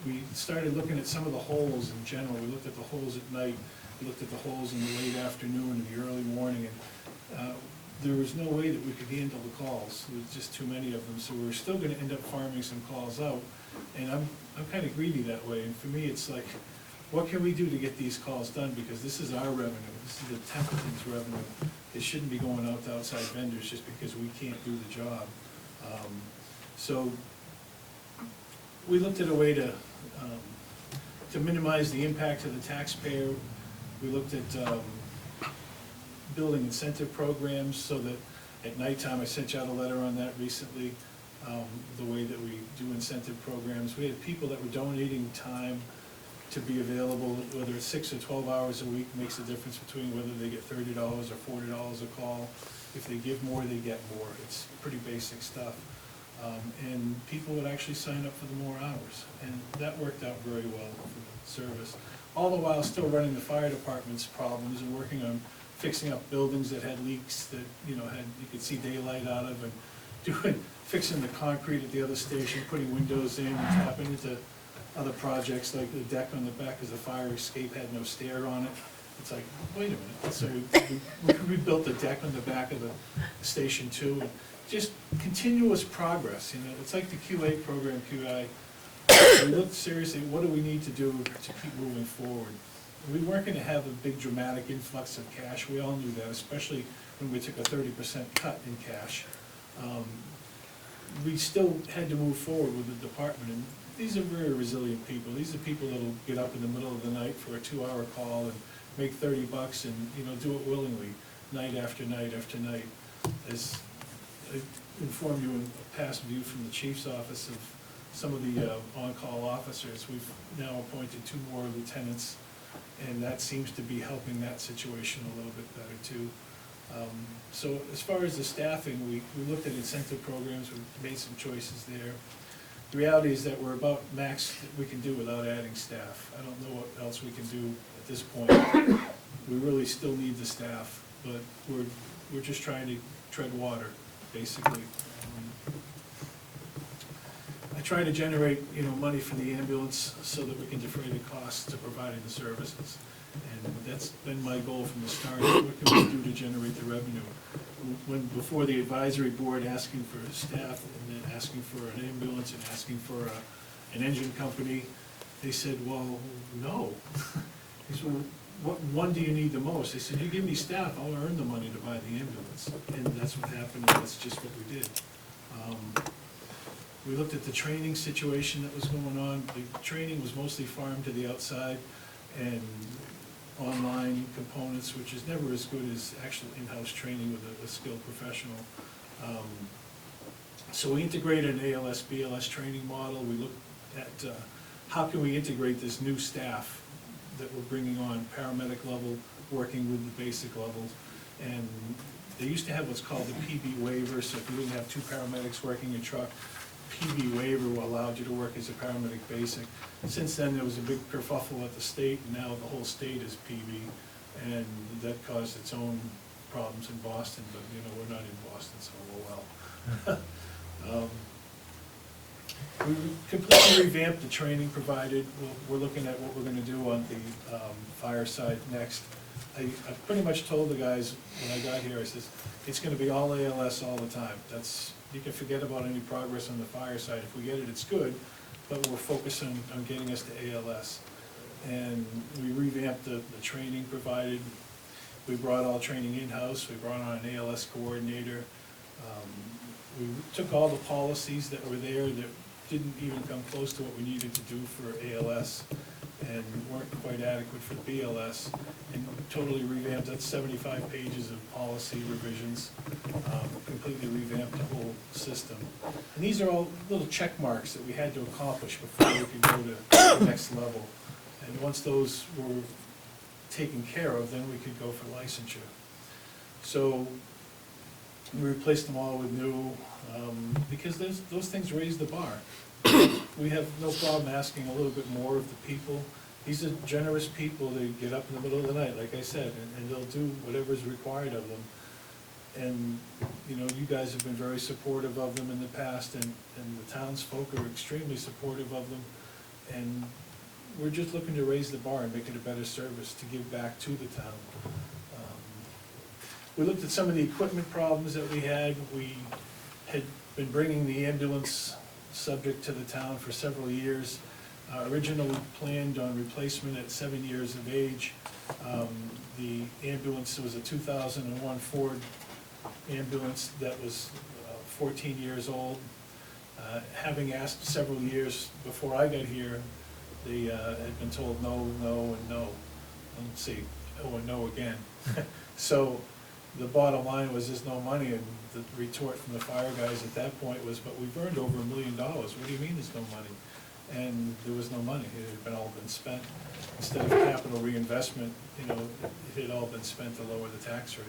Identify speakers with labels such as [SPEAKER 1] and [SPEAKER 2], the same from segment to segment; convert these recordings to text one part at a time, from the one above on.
[SPEAKER 1] we started looking at some of the holes in general. We looked at the holes at night, we looked at the holes in the late afternoon and the early morning, and there was no way that we could handle the calls. There was just too many of them, so we were still gonna end up farming some calls out. And I'm kinda greedy that way, and for me, it's like, what can we do to get these calls done? Because this is our revenue, this is the Templeton's revenue. It shouldn't be going out to outside vendors just because we can't do the job. So we looked at a way to minimize the impact to the taxpayer. We looked at building incentive programs so that at nighttime, I sent you out a letter on that recently, the way that we do incentive programs. We had people that were donating time to be available, whether it's 6 or 12 hours a week, makes a difference between whether they get $30 or $40 a call. If they give more, they get more. It's pretty basic stuff. And people would actually sign up for the more hours, and that worked out very well for the service. All the while still running the fire department's problems and working on fixing up buildings that had leaks that, you could see daylight out of, and fixing the concrete at the other station, putting windows in, and tapping into other projects like the deck on the back, because the fire escape had no stair on it. It's like, wait a minute, so we rebuilt the deck on the back of the station too, and just continuous progress, it's like the QA program, QI. We looked seriously, what do we need to do to keep moving forward? We weren't gonna have a big dramatic influx of cash, we all knew that, especially when we took a 30% cut in cash. We still had to move forward with the department, and these are very resilient people. These are people that'll get up in the middle of the night for a 2-hour call and make $30 and, do it willingly, night after night after night. As I informed you in a past view from the chief's office of some of the on-call officers, we've now appointed 2 more lieutenants, and that seems to be helping that situation a little bit better too. So as far as the staffing, we looked at incentive programs, we made some choices there. The reality is that we're about max that we can do without adding staff. I don't know what else we can do at this point. We really still need the staff, but we're just trying to tread water, basically. I try to generate, money for the ambulance so that we can defray the costs to providing the services. And that's been my goal from the start. What can we do to generate the revenue? Before the advisory board asking for staff and then asking for an ambulance and asking for an engine company, they said, well, no. He said, well, what one do you need the most? They said, you give me staff, I'll earn the money to buy the ambulance. And that's what happened, and that's just what we did. We looked at the training situation that was going on. The training was mostly farmed to the outside and online components, which is never as good as actual in-house training with a skilled professional. So we integrated an ALS, BLS training model. We looked at how can we integrate this new staff that we're bringing on, paramedic level, working with the basic levels. And they used to have what's called the PB waiver, so if you didn't have 2 paramedics working a truck, PB waiver allowed you to work as a paramedic basic. Since then, there was a big kerfuffle at the state, and now the whole state is PB, and that caused its own problems in Boston, but we're not in Boston, so oh well. We completely revamped the training provided. We're looking at what we're gonna do on the fire side next. I pretty much told the guys when I got here, I says, it's gonna be all ALS all the time. You can forget about any progress on the fire side. If we get it, it's good, but we're focused on getting us to ALS. And we revamped the training provided. We brought all training in-house. We brought on an ALS coordinator. We took all the policies that were there that didn't even come close to what we needed to do for ALS and weren't quite adequate for BLS, and totally revamped. That's 75 pages of policy revisions, completely revamped the whole system. And these are all little check marks that we had to accomplish before we could go to the next level. And once those were taken care of, then we could go for licensure. So we replaced them all with new, because those things raise the bar. We have no problem asking a little bit more of the people. These are generous people. They get up in the middle of the night, like I said, and they'll do whatever is required of them. And, you guys have been very supportive of them in the past, and the townsfolk are extremely supportive of them. And we're just looking to raise the bar and make it a better service to give back to the town. We looked at some of the equipment problems that we had. We had been bringing the ambulance subject to the town for several years. Originally planned on replacement at 7 years of age. The ambulance was a 2001 Ford ambulance that was 14 years old. Having asked several years before I got here, they had been told no, no, and no. Let's see, oh and no again. So the bottom line was there's no money, and the retort from the fire guys at that point was, but we've earned over $1 million. What do you mean there's no money? And there was no money. It had all been spent. Instead of capital reinvestment, you know, it had all been spent to lower the tax rate.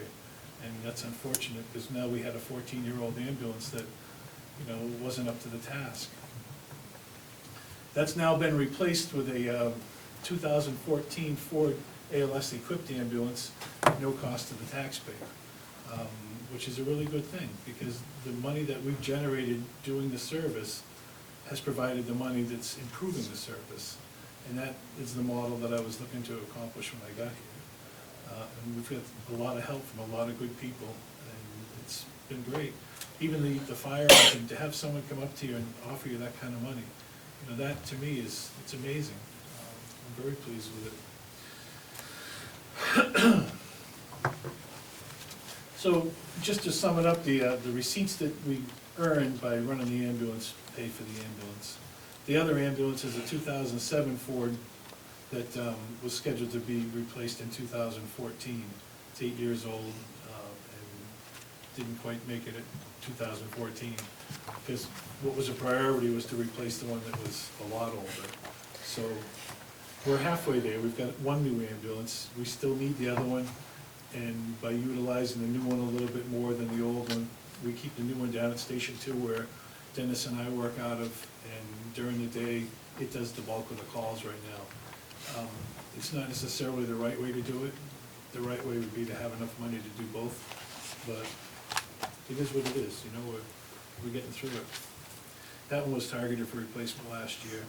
[SPEAKER 1] And that's unfortunate, because now we had a 14-year-old ambulance that, you know, wasn't up to the task. That's now been replaced with a 2014 Ford ALS equipped ambulance at no cost to the taxpayer, which is a really good thing, because the money that we've generated doing the service has provided the money that's improving the service. And that is the model that I was looking to accomplish when I got here. And we've got a lot of help from a lot of good people, and it's been great. Even the fire engine, to have someone come up to you and offer you that kind of money, you know, that to me is, it's amazing. I'm very pleased with it. So just to sum it up, the receipts that we earned by running the ambulance pay for the ambulance. The other ambulance is a 2007 Ford that was scheduled to be replaced in 2014. It's 8 years old and didn't quite make it at 2014, because what was a priority was to replace the one that was a lot older. So we're halfway there. We've got one new ambulance. We still need the other one, and by utilizing the new one a little bit more than the old one, we keep the new one down at Station 2 where Dennis and I work out of, and during the day, it does the bulk of the calls right now. It's not necessarily the right way to do it. The right way would be to have enough money to do both, but it is what it is, you know, we're getting through it. That one was targeted for replacement last year.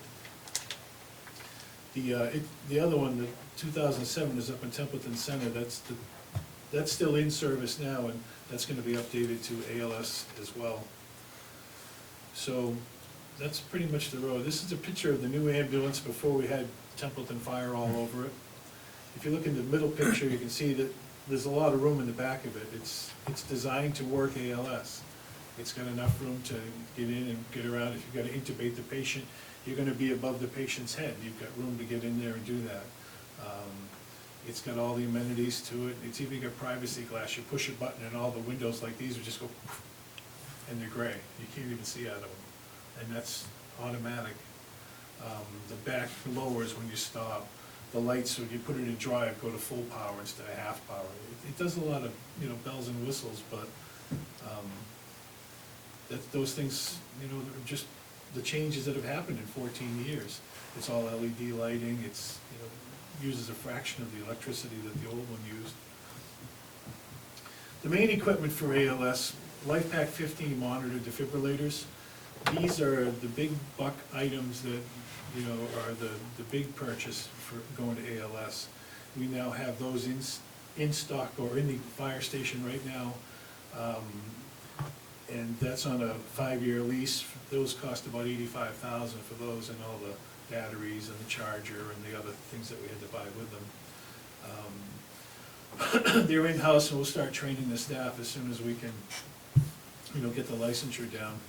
[SPEAKER 1] The other one, the 2007, is up in Templeton Center. That's still in service now, and that's going to be updated to ALS as well. So that's pretty much the road. This is a picture of the new ambulance before we had Templeton Fire all over it. If you look in the middle picture, you can see that there's a lot of room in the back of it. It's designed to work ALS. It's got enough room to get in and get around. If you've got to intubate the patient, you're going to be above the patient's head. You've got room to get in there and do that. It's got all the amenities to it. It's even got privacy glass. You push a button and all the windows like these would just go, and they're gray. You can't even see out of them. And that's automatic. The back lowers when you stop. The lights, when you put it in drive, go to full power instead of half power. It does a lot of, you know, bells and whistles, but those things, you know, are just the changes that have happened in 14 years. It's all LED lighting. It's, you know, uses a fraction of the electricity that the old one used. The main equipment for ALS, LifePak 15 monitor defibrillators. These are the big buck items that, you know, are the big purchase for going to ALS. We now have those in stock or in the fire station right now. And that's on a 5-year lease. Those cost about $85,000 for those, and all the batteries and the charger and the other things that we had to buy with them. They're in-house, and we'll start training the staff as soon as we can, you know, get the licensure down.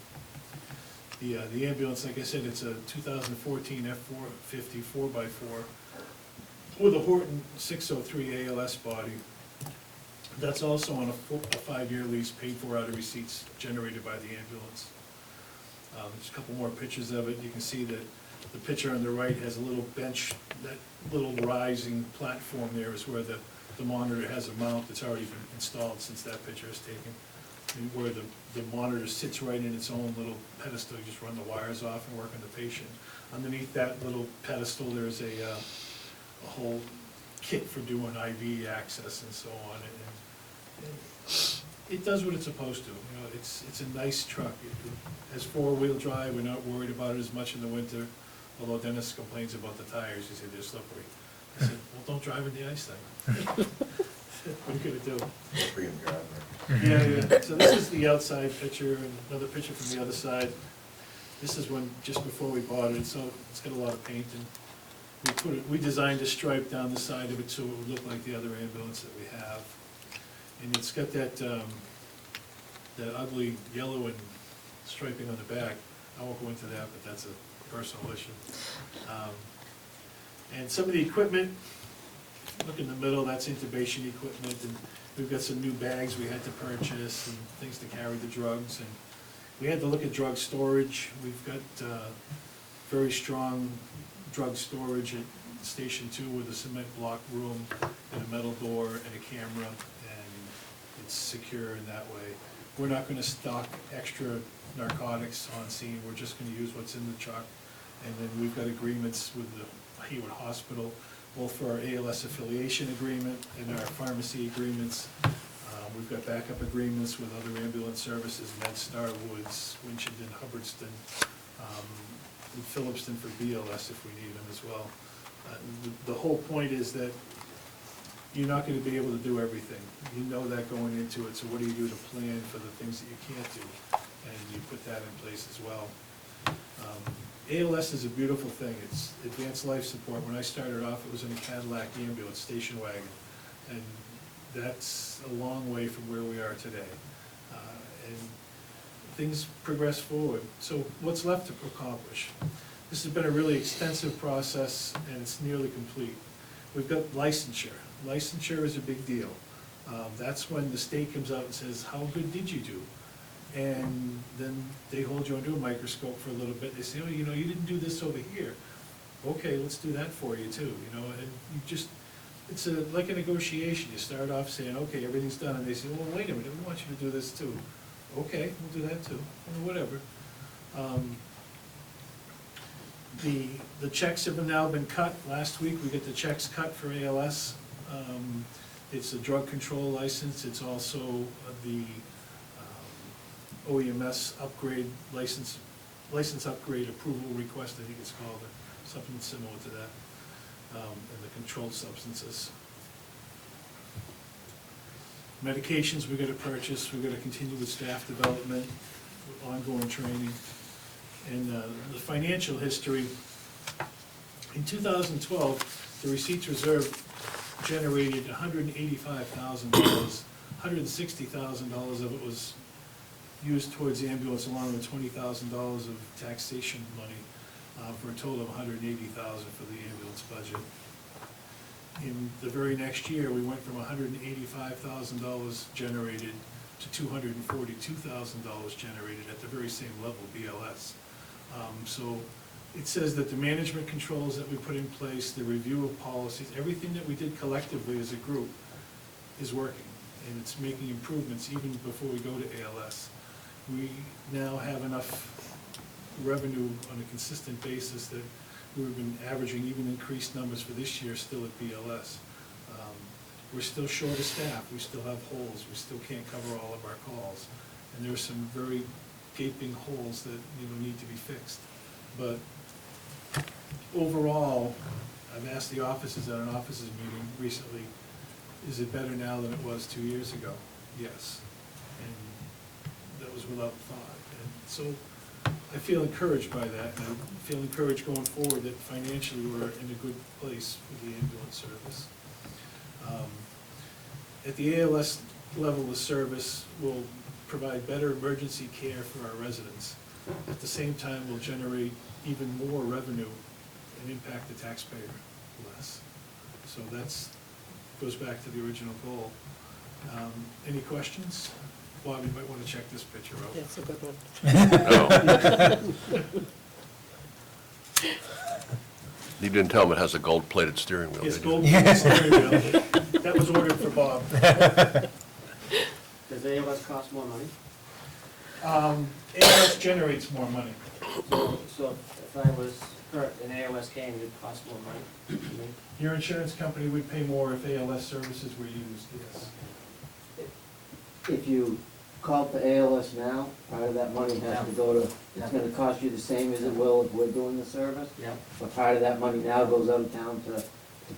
[SPEAKER 1] The ambulance, like I said, it's a 2014 F-450 4x4 with a Horton 603 ALS body. That's also on a 5-year lease, paid for out of receipts generated by the ambulance. There's a couple more pictures of it. You can see that the picture on the right has a little bench. That little rising platform there is where the monitor has a mount that's already been installed since that picture is taken. And where the monitor sits right in its own little pedestal. You just run the wires off and work on the patient. Underneath that little pedestal, there's a whole kit for doing IV access and so on. And it does what it's supposed to. You know, it's a nice truck. It has 4-wheel drive. We're not worried about it as much in the winter. although Dennis complains about the tires, he said they're slippery. I said, well, don't drive in the ice then. What are you gonna do?
[SPEAKER 2] Freaking God.
[SPEAKER 1] Yeah, so this is the outside picture, and another picture from the other side. This is when, just before we bought it, so it's got a lot of paint, and we designed a stripe down the side of it so it would look like the other ambulance that we have. And it's got that, that ugly yellow and striping on the back. I won't go into that, but that's a personal issue. And some of the equipment, look in the middle, that's intubation equipment, and we've got some new bags we had to purchase and things to carry the drugs, and we had to look at drug storage. We've got very strong drug storage at Station 2 with a cement block room and a metal door and a camera, and it's secure in that way. We're not gonna stock extra narcotics on scene, we're just gonna use what's in the truck. And then we've got agreements with the Hayward Hospital, both for our ALS affiliation agreement and our pharmacy agreements. We've got backup agreements with other ambulance services, MedStar, Woods, Winchendon, Hubbardston, and Phillipston for BLS if we need them as well. The whole point is that you're not gonna be able to do everything. You know that going into it, so what do you do to plan for the things that you can't do? And you put that in place as well. ALS is a beautiful thing. It's advanced life support. When I started off, it was in a Cadillac ambulance station wagon, and that's a long way from where we are today. And things progress forward. So what's left to accomplish? This has been a really extensive process, and it's nearly complete. We've got licensure. Licensure is a big deal. That's when the state comes out and says, how good did you do? And then they hold you under a microscope for a little bit. They say, oh, you know, you didn't do this over here. Okay, let's do that for you too, you know, and you just, it's like a negotiation. You start off saying, okay, everything's done, and they say, well, wait a minute, we want you to do this too. Okay, we'll do that too, or whatever. The checks have now been cut. Last week, we got the checks cut for ALS. It's a drug control license. It's also the OEMS upgrade license upgrade approval request, I think it's called, or something similar to that, and the controlled substances. Medications we're gonna purchase, we're gonna continue with staff development, with ongoing training. And the financial history, in 2012, the receipts reserve generated $185,000. $160,000 of it was used towards the ambulance, along with $20,000 of taxation money, for a total of $180,000 for the ambulance budget. In the very next year, we went from $185,000 generated to $242,000 generated at the very same level, BLS. So it says that the management controls that we put in place, the review of policies, everything that we did collectively as a group is working, and it's making improvements even before we go to ALS. We now have enough revenue on a consistent basis that we've been averaging even increased numbers for this year still at BLS. We're still short of staff, we still have holes, we still can't cover all of our calls. And there are some very gaping holes that, you know, need to be fixed. But overall, I've asked the offices at an offices meeting recently, is it better now than it was 2 years ago? Yes. And that was without thought. And so I feel encouraged by that, and I feel encouraged going forward that financially we're in a good place with the ambulance service. At the ALS level of service, we'll provide better emergency care for our residents. At the same time, we'll generate even more revenue and impact the taxpayer less. So that's, goes back to the original goal. Any questions? Bob, you might want to check this picture out.
[SPEAKER 3] That's a good one.
[SPEAKER 2] You didn't tell him it has a gold-plated steering wheel,
[SPEAKER 1] It's
[SPEAKER 2] did you?
[SPEAKER 1] gold steering wheel. That was ordered for Bob.
[SPEAKER 4] Does ALS cost more money?
[SPEAKER 1] ALS generates more money.
[SPEAKER 4] So if I was hurt and ALS came, it would cost more money to me?
[SPEAKER 1] Your insurance company would pay more if ALS services were used, yes.
[SPEAKER 4] If you
[SPEAKER 5] call for ALS now, part of that money has to go to, it's gonna cost you the same as it will if we're doing the service.
[SPEAKER 4] Yeah.
[SPEAKER 5] But part of that money now goes out of town to the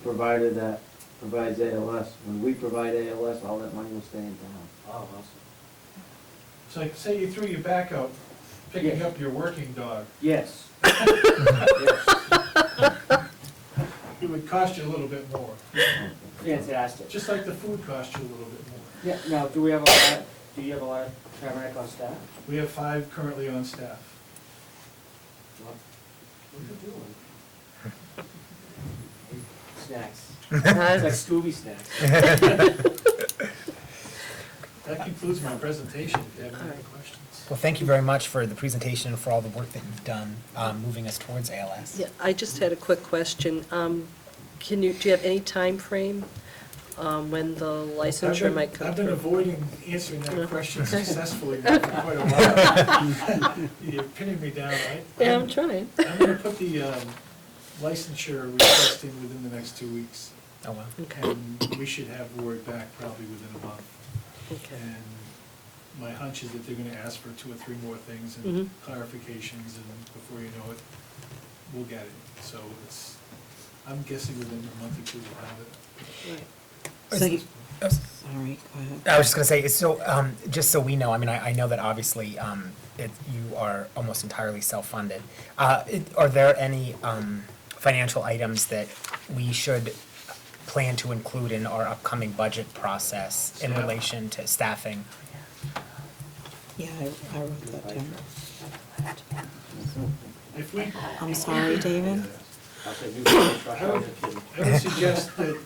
[SPEAKER 5] provider that provides ALS. When we provide ALS, all that money will stay in town.
[SPEAKER 4] Oh, awesome.
[SPEAKER 1] So like, say you threw your back out picking
[SPEAKER 5] Yeah.
[SPEAKER 1] up your working dog,
[SPEAKER 5] Yes. Yes.
[SPEAKER 1] it would cost you a little bit more,
[SPEAKER 4] Fantastic.
[SPEAKER 1] just like the food cost you a little bit more.
[SPEAKER 4] Yeah, now, do you have a lot of paramedic on staff?
[SPEAKER 1] We have 5 currently on staff.
[SPEAKER 4] What are you doing? Snacks. It's like Scooby snacks.
[SPEAKER 1] That concludes my presentation, if you have any
[SPEAKER 6] All
[SPEAKER 1] other
[SPEAKER 6] right.
[SPEAKER 1] questions.
[SPEAKER 3] Well, thank you very much for the presentation and for all the work that you've done, moving us towards ALS.
[SPEAKER 6] Yeah, I just had a quick question. Do you have any time frame when the licensure might come
[SPEAKER 1] I've been
[SPEAKER 6] through?
[SPEAKER 1] avoiding answering that
[SPEAKER 6] Yeah.
[SPEAKER 1] question successfully now for quite a while. You're pinning me down, right?
[SPEAKER 6] Yeah, I'm trying.
[SPEAKER 1] I'm gonna put the licensure request in within the next 2 weeks.
[SPEAKER 3] Oh, wow.
[SPEAKER 6] Okay,
[SPEAKER 1] And we should have word back probably within a month.
[SPEAKER 6] okay.
[SPEAKER 1] And my hunch is that they're gonna ask for 2 or 3 more things and
[SPEAKER 6] Mhm.
[SPEAKER 1] clarifications, and before you know it, we'll get it. So it's, I'm guessing within a month or 2 we'll have it.
[SPEAKER 6] Right.
[SPEAKER 7] So you,
[SPEAKER 3] Oh,
[SPEAKER 7] sorry, go ahead.
[SPEAKER 3] I was just gonna say, it's so, just so we know, I mean, I know that obviously, you are almost entirely self-funded. Are there any, financial items that we should plan to include in our upcoming budget process in
[SPEAKER 1] Staff.
[SPEAKER 3] relation to staffing?
[SPEAKER 7] Yeah, I wrote that down.
[SPEAKER 1] If we,
[SPEAKER 7] I'm sorry, David.
[SPEAKER 4] I'll say new construction.
[SPEAKER 1] I would suggest that,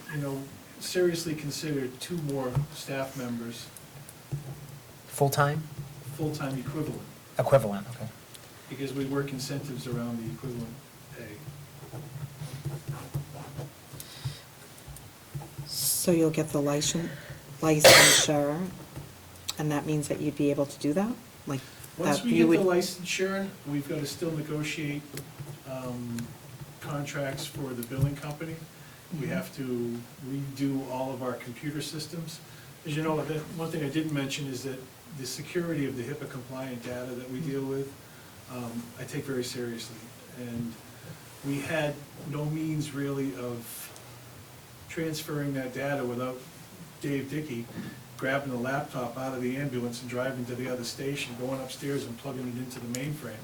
[SPEAKER 1] seriously consider 2 more staff members,
[SPEAKER 3] Full-time?
[SPEAKER 1] full-time equivalent,
[SPEAKER 3] Equivalent, okay.
[SPEAKER 1] because we work incentives around the equivalent pay.
[SPEAKER 7] So you'll get the licensure, and that means that you'd be able to do that? Like,
[SPEAKER 1] Once
[SPEAKER 7] that
[SPEAKER 1] we
[SPEAKER 7] you
[SPEAKER 1] get the
[SPEAKER 7] would,
[SPEAKER 1] licensure, we've got to still negotiate contracts for the billing company. We have to redo all of our computer systems. As you know, one thing I didn't mention is that the security of the HIPAA compliant data that we deal with, I take very seriously. And we had no means really of transferring that data without Dave Dickey grabbing the laptop out of the ambulance and driving to the other station, going upstairs and plugging it into the mainframe,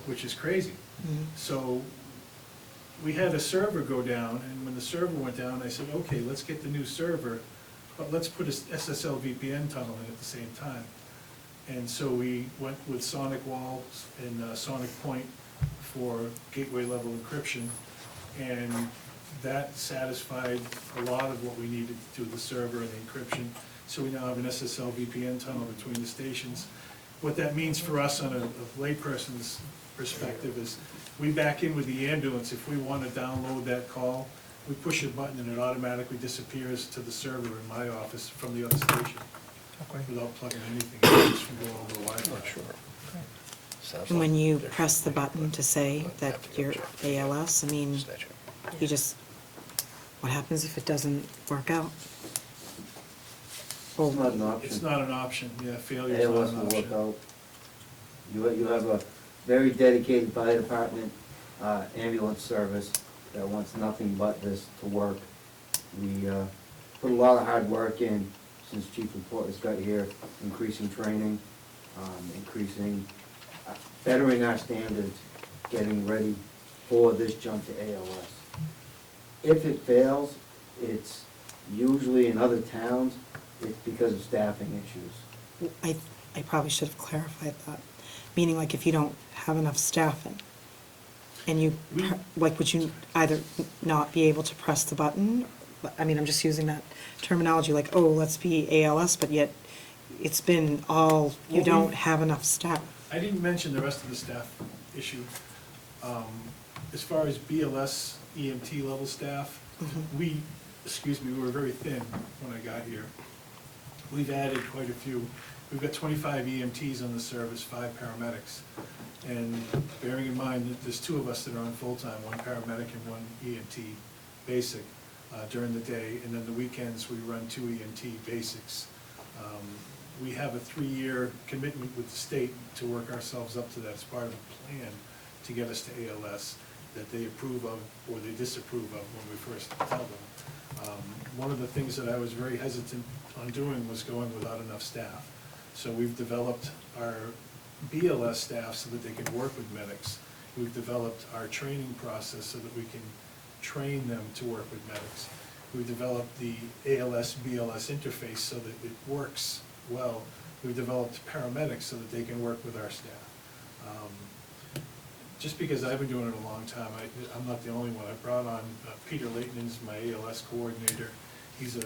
[SPEAKER 1] which is crazy.
[SPEAKER 7] Mhm.
[SPEAKER 1] So we had a server go down, and when the server went down, I said, okay, let's get the new server, but let's put a SSL VPN tunnel in at the same time. And so we went with Sonic Walls and Sonic Point for gateway level encryption, and that satisfied a lot of what we needed to do, the server and the encryption. So we now have an SSL VPN tunnel between the stations. What that means for us on a layperson's perspective is, we back in with the ambulance, if we want to download that call, we push a button and it automatically disappears to the server in my office from the other station, without plugging anything, in, just from going over the Wi-Fi.
[SPEAKER 2] Sure. Sounds
[SPEAKER 7] and
[SPEAKER 2] like
[SPEAKER 7] when you
[SPEAKER 2] there
[SPEAKER 7] press
[SPEAKER 2] should
[SPEAKER 7] the
[SPEAKER 2] be
[SPEAKER 7] button to say that
[SPEAKER 2] have to go
[SPEAKER 7] you're
[SPEAKER 2] check.
[SPEAKER 7] ALS, I mean,
[SPEAKER 2] Statute.
[SPEAKER 7] you just, what happens if it doesn't work out?
[SPEAKER 5] It's not an option.
[SPEAKER 1] It's not an option, yeah, failure is not
[SPEAKER 5] ALS
[SPEAKER 1] an
[SPEAKER 5] will
[SPEAKER 1] option.
[SPEAKER 5] work out. You have a very dedicated fire department, ambulance service that wants nothing but this to work. We, put a lot of hard work in since Chief Reporters got here, increasing training, increasing, bettering our standards, getting ready for this jump to ALS. If it fails, it's usually in other towns, it's because of staffing issues.
[SPEAKER 7] I probably should have clarified that, meaning like if you don't have enough staffing, and you,
[SPEAKER 1] We-
[SPEAKER 7] like, would you either not be able to press the button? I mean, I'm just using that terminology, like, oh, let's be ALS, but yet it's been all, you
[SPEAKER 1] Well,
[SPEAKER 7] don't
[SPEAKER 1] we-
[SPEAKER 7] have enough staff.
[SPEAKER 1] I didn't mention the rest of the staff issue. As far as BLS, EMT level staff,
[SPEAKER 7] Mhm.
[SPEAKER 1] we were very thin when I got here. We've added quite a few. We've got 25 EMTs on the service, 5 paramedics. And bearing in mind that there's 2 of us that are on full-time, 1 paramedic and 1 EMT basic during the day, and then the weekends we run 2 EMT basics. we have a 3-year commitment with the state to work ourselves up to that as part of a plan to get us to ALS that they approve of or they disapprove of when we first tell them. One of the things that I was very hesitant on doing was going without enough staff. So we've developed our BLS staff so that they can work with medics. We've developed our training process so that we can train them to work with medics. We've developed the ALS-BLS interface so that it works well. We've developed paramedics so that they can work with our staff. Just because I've been doing it a long time, I'm not the only one. I brought on Peter Leighton as my ALS coordinator. He's a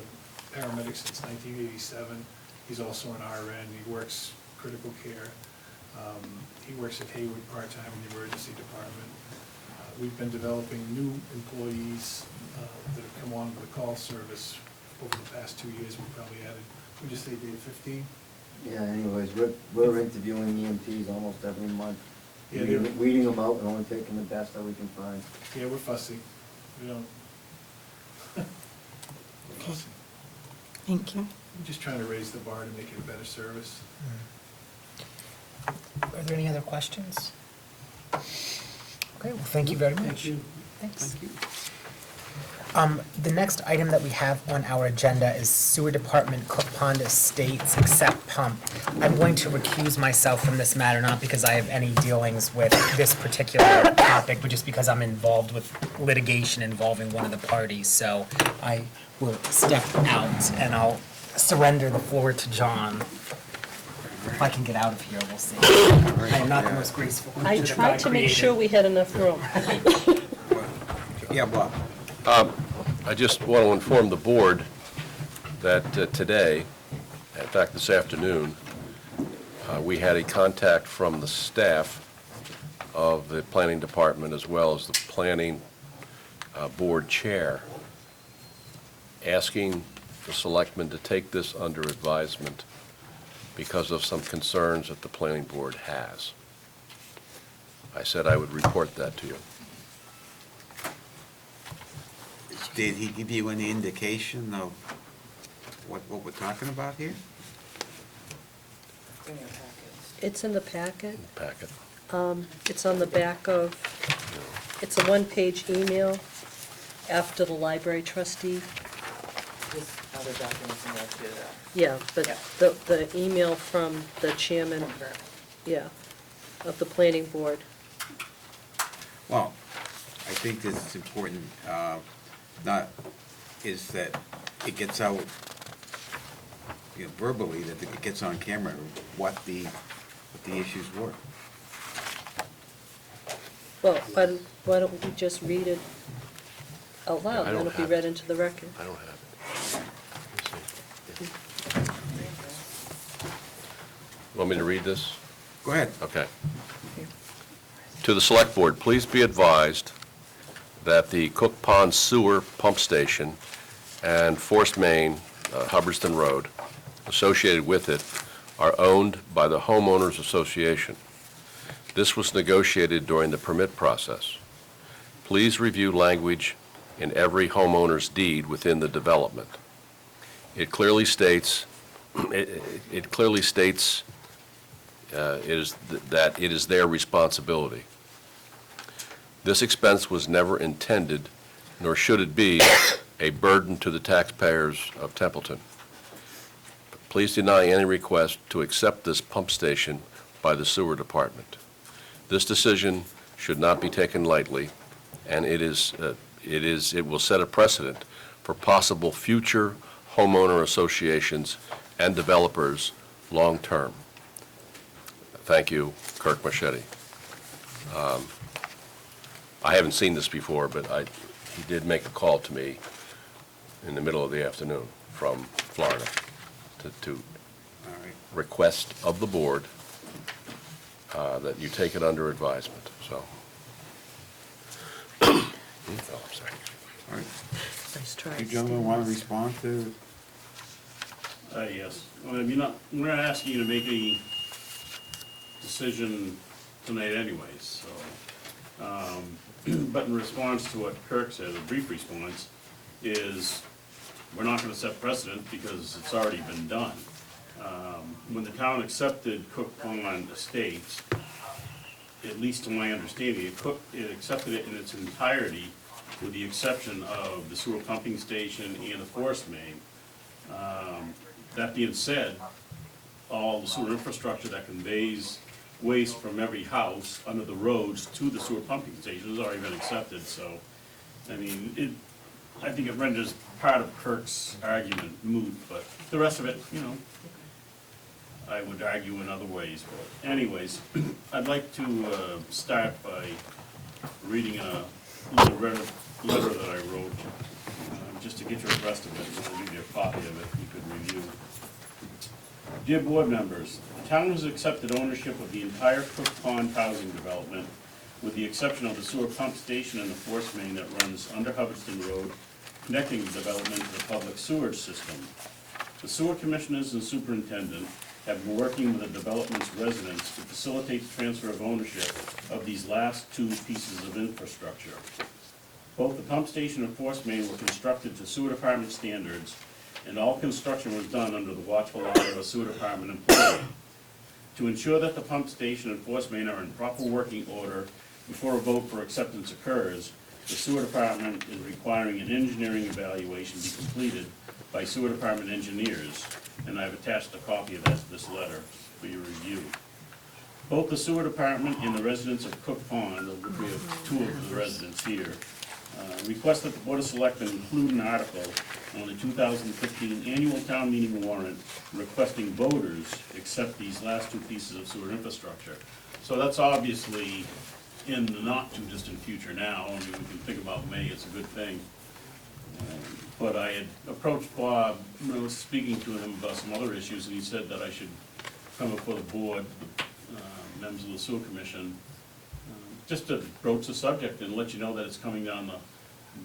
[SPEAKER 1] paramedic since 1987. He's also an RN. He works critical care. He works at Hayward part-time in the emergency department. We've been developing new employees that have come on with the call service over the past 2 years. We probably added, we just say Dave, 15?
[SPEAKER 5] Yeah, anyways, we're interviewing EMTs almost every month.
[SPEAKER 1] Yeah, they're-
[SPEAKER 5] Weeding them out and only taking the best that we can find.
[SPEAKER 1] Yeah, we're fussy. We don't. We're fussy.
[SPEAKER 7] Thank you.
[SPEAKER 1] We're just trying to raise the bar to make it a better service.
[SPEAKER 3] Are there any other questions? Okay, well, thank you very much.
[SPEAKER 1] Thank you.
[SPEAKER 3] Thanks. The next item that we have on our agenda is Sewer Department Cook Pond Estates accept pump. I'm going to recuse myself from this matter, not because I have any dealings with this particular topic, but just because I'm involved with litigation involving one of the parties. So I will step out and I'll surrender the floor to John. If I can get out of here, we'll see. I am not the most graceful.
[SPEAKER 6] I
[SPEAKER 3] creature that
[SPEAKER 6] tried
[SPEAKER 3] God
[SPEAKER 6] to make
[SPEAKER 3] created.
[SPEAKER 6] sure we had enough room.
[SPEAKER 2] Yeah, Bob.
[SPEAKER 8] I just want to inform the board that today, in fact this afternoon, we had a contact from the staff of the planning department as well as the planning board chair asking the selectmen to take this under advisement because of some concerns that the planning board has. I said I would report that to you.
[SPEAKER 2] Did he give you any indication of what we're talking about here?
[SPEAKER 6] It's in the packet.
[SPEAKER 8] Packet.
[SPEAKER 6] It's on the back of, it's a one-page email after the library trustee.
[SPEAKER 9] This other documents in there too,
[SPEAKER 6] Yeah, but
[SPEAKER 9] Yeah.
[SPEAKER 6] the email from the chairman, yeah, of the planning board.
[SPEAKER 2] Well, I think this is important, is that it gets out, verbally, that it gets on camera what the issues were.
[SPEAKER 6] Well, why don't we just read it out loud,
[SPEAKER 8] I
[SPEAKER 6] then
[SPEAKER 8] don't
[SPEAKER 6] it'll be
[SPEAKER 8] have
[SPEAKER 6] read
[SPEAKER 8] it.
[SPEAKER 6] into the record.
[SPEAKER 8] I don't have it. Let me see. Want me to read this?
[SPEAKER 2] Go ahead.
[SPEAKER 8] Okay. To the Select Board, please be advised that the Cook Pond Sewer Pump Station and Force Main, Hubbardston Road, associated with it, are owned by the Homeowners Association. This was negotiated during the permit process. Please review language in every homeowner's deed within the development. It clearly states, that it is their responsibility. This expense was never intended, nor should it be, a burden to the taxpayers of Templeton. Please deny any request to accept this pump station by the sewer department. This decision should not be taken lightly, and it will set a precedent for possible future homeowner associations and developers long-term. Thank you, Kirk Machete. I haven't seen this before, but he did make a call to me in the middle of the afternoon from Florida to
[SPEAKER 2] All right.
[SPEAKER 8] request of the board that you take it under advisement, so. Oh, I'm sorry.
[SPEAKER 2] All right.
[SPEAKER 6] Nice try.
[SPEAKER 2] You gentlemen want to respond to?
[SPEAKER 10] Yes. Well, we're not asking you to make any decision tonight anyways, so. But in response to what Kirk said, a brief response, is we're not gonna set precedent because it's already been done. When the town accepted Cook Pond Estates, at least to my understanding, it accepted it in its entirety with the exception of the sewer pumping station and the force main. That being said, all the sewer infrastructure that conveys waste from every house under the roads to the sewer pumping station has already been accepted, so, I mean, I think it renders part of Kirk's argument moot, but the rest of it, you know, I would argue in other ways, but anyways, I'd like to start by reading a little letter that I wrote, just to get you abreast of it, I'll give you a copy of it you could review. Dear board members, the town has accepted ownership of the entire Cook Pond housing development, with the exception of the sewer pump station and the force main that runs under Hubbardston Road, connecting the development to the public sewage system. The sewer commissioners and superintendent have been working with the development's residents to facilitate the transfer of ownership of these last two pieces of infrastructure. Both the pump station and force main were constructed to sewer department standards, and all construction was done under the watchful eye of a sewer department employee. To ensure that the pump station and force main are in proper working order before a vote for acceptance occurs, the sewer department is requiring an engineering evaluation be completed by sewer department engineers, and I've attached a copy of this letter for your review. Both the sewer department and the residents of Cook Pond, we have two of the residents here, request that the Board of Selectmen include an article on the 2015 annual town meeting warrant requesting voters accept these last two pieces of sewer infrastructure. So that's obviously in the not-too-distant future now. I mean, we can think about May, it's a good thing. But I had approached Bob when I was speaking to him about some other issues, and he said that I should come before the board, the members of the sewer commission, just to broach the subject and let you know that it's coming down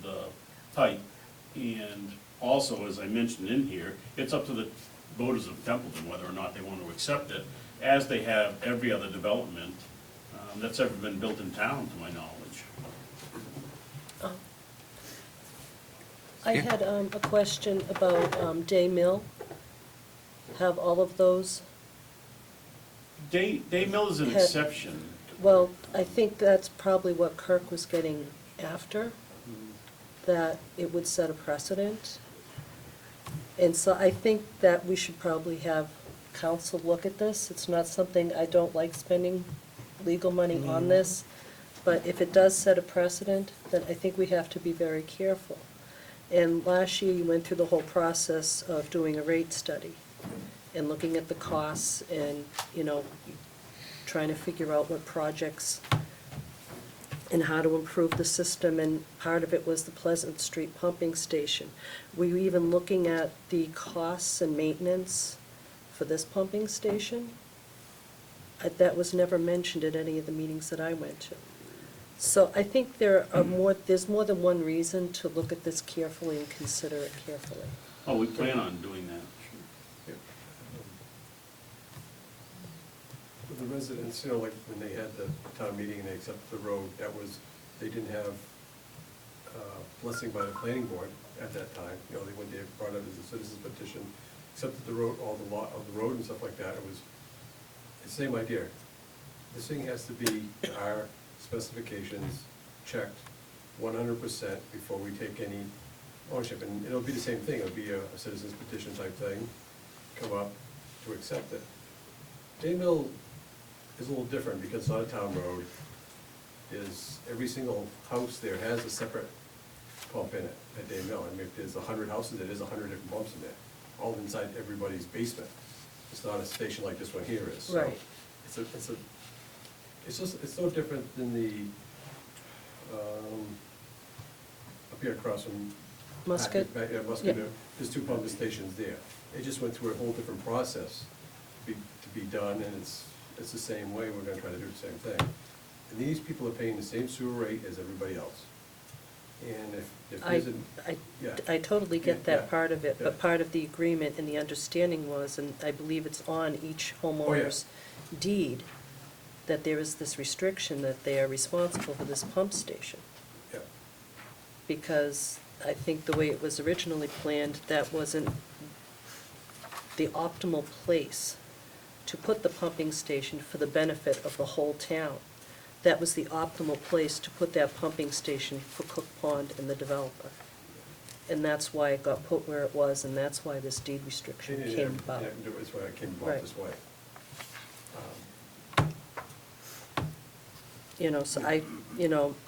[SPEAKER 10] the pipe. And also, as I mentioned in here, it's up to the voters of Templeton whether or not they want to accept it, as they have every other development that's ever been built in town, to my knowledge.
[SPEAKER 6] I had a question about Day Mill. Have all of those?
[SPEAKER 10] Day Mill is an
[SPEAKER 6] Had-
[SPEAKER 10] exception.
[SPEAKER 6] Well, I think that's probably what Kirk was getting after, that it would set a precedent. And so I think that we should probably have council look at this. It's not something, I don't like spending legal money on this, but if it does set a precedent, then I think we have to be very careful. And last year, you went through the whole process of doing a rate study and looking at the costs and, you know, trying to figure out what projects and how to improve the system, and part of it was the Pleasant Street pumping station. Were you even looking at the costs and maintenance for this pumping station? That was never mentioned at any of the meetings that I went to. So I think there's more than one reason to look at this carefully and consider it carefully.
[SPEAKER 10] Oh, we plan on doing that.
[SPEAKER 11] For the residents, you know, like when they had the town meeting and they accepted the road, they didn't have blessing by the planning board at that time. You know, they brought it as a citizen's petition, accepted the road, all the lot of the road and stuff like that. It was the same idea. This thing has to be our specifications checked 100% before we take any ownership. And it'll be the same thing. It'll be a citizen's petition type thing, come up to accept it. Day Mill is a little different because it's not a town road. Every single house there has a separate pump in it at Day Mill. I mean, if there's 100 houses, there's 100 different pumps in there, all inside everybody's basement. It's not a station like this one here is. So
[SPEAKER 6] Right.
[SPEAKER 11] It's no different than the, up here across from.
[SPEAKER 6] Musket?
[SPEAKER 11] Yeah, Musket, there's two pumping stations there. They just went through a whole different process to be done, and it's the same way, we're gonna try to do the same thing. And these people are paying the same sewer rate as everybody else. And if there's yeah.
[SPEAKER 6] I totally get
[SPEAKER 11] Yeah,
[SPEAKER 6] that part of it,
[SPEAKER 11] yeah.
[SPEAKER 6] but part of the agreement and the understanding was, and I believe it's on each homeowner's deed, that there is this restriction that they are responsible for this pump station.
[SPEAKER 11] Yeah.
[SPEAKER 6] Because I think the way it was originally planned, that wasn't the optimal place to put the pumping station for the benefit of the whole town. That was the optimal place to put that pumping station for Cook Pond and the developer. And that's why it got put where it was, and that's why this deed restriction
[SPEAKER 11] Yeah,
[SPEAKER 6] came about.
[SPEAKER 11] yeah, that's why it came
[SPEAKER 6] Right.
[SPEAKER 11] about this way.
[SPEAKER 6] You know, so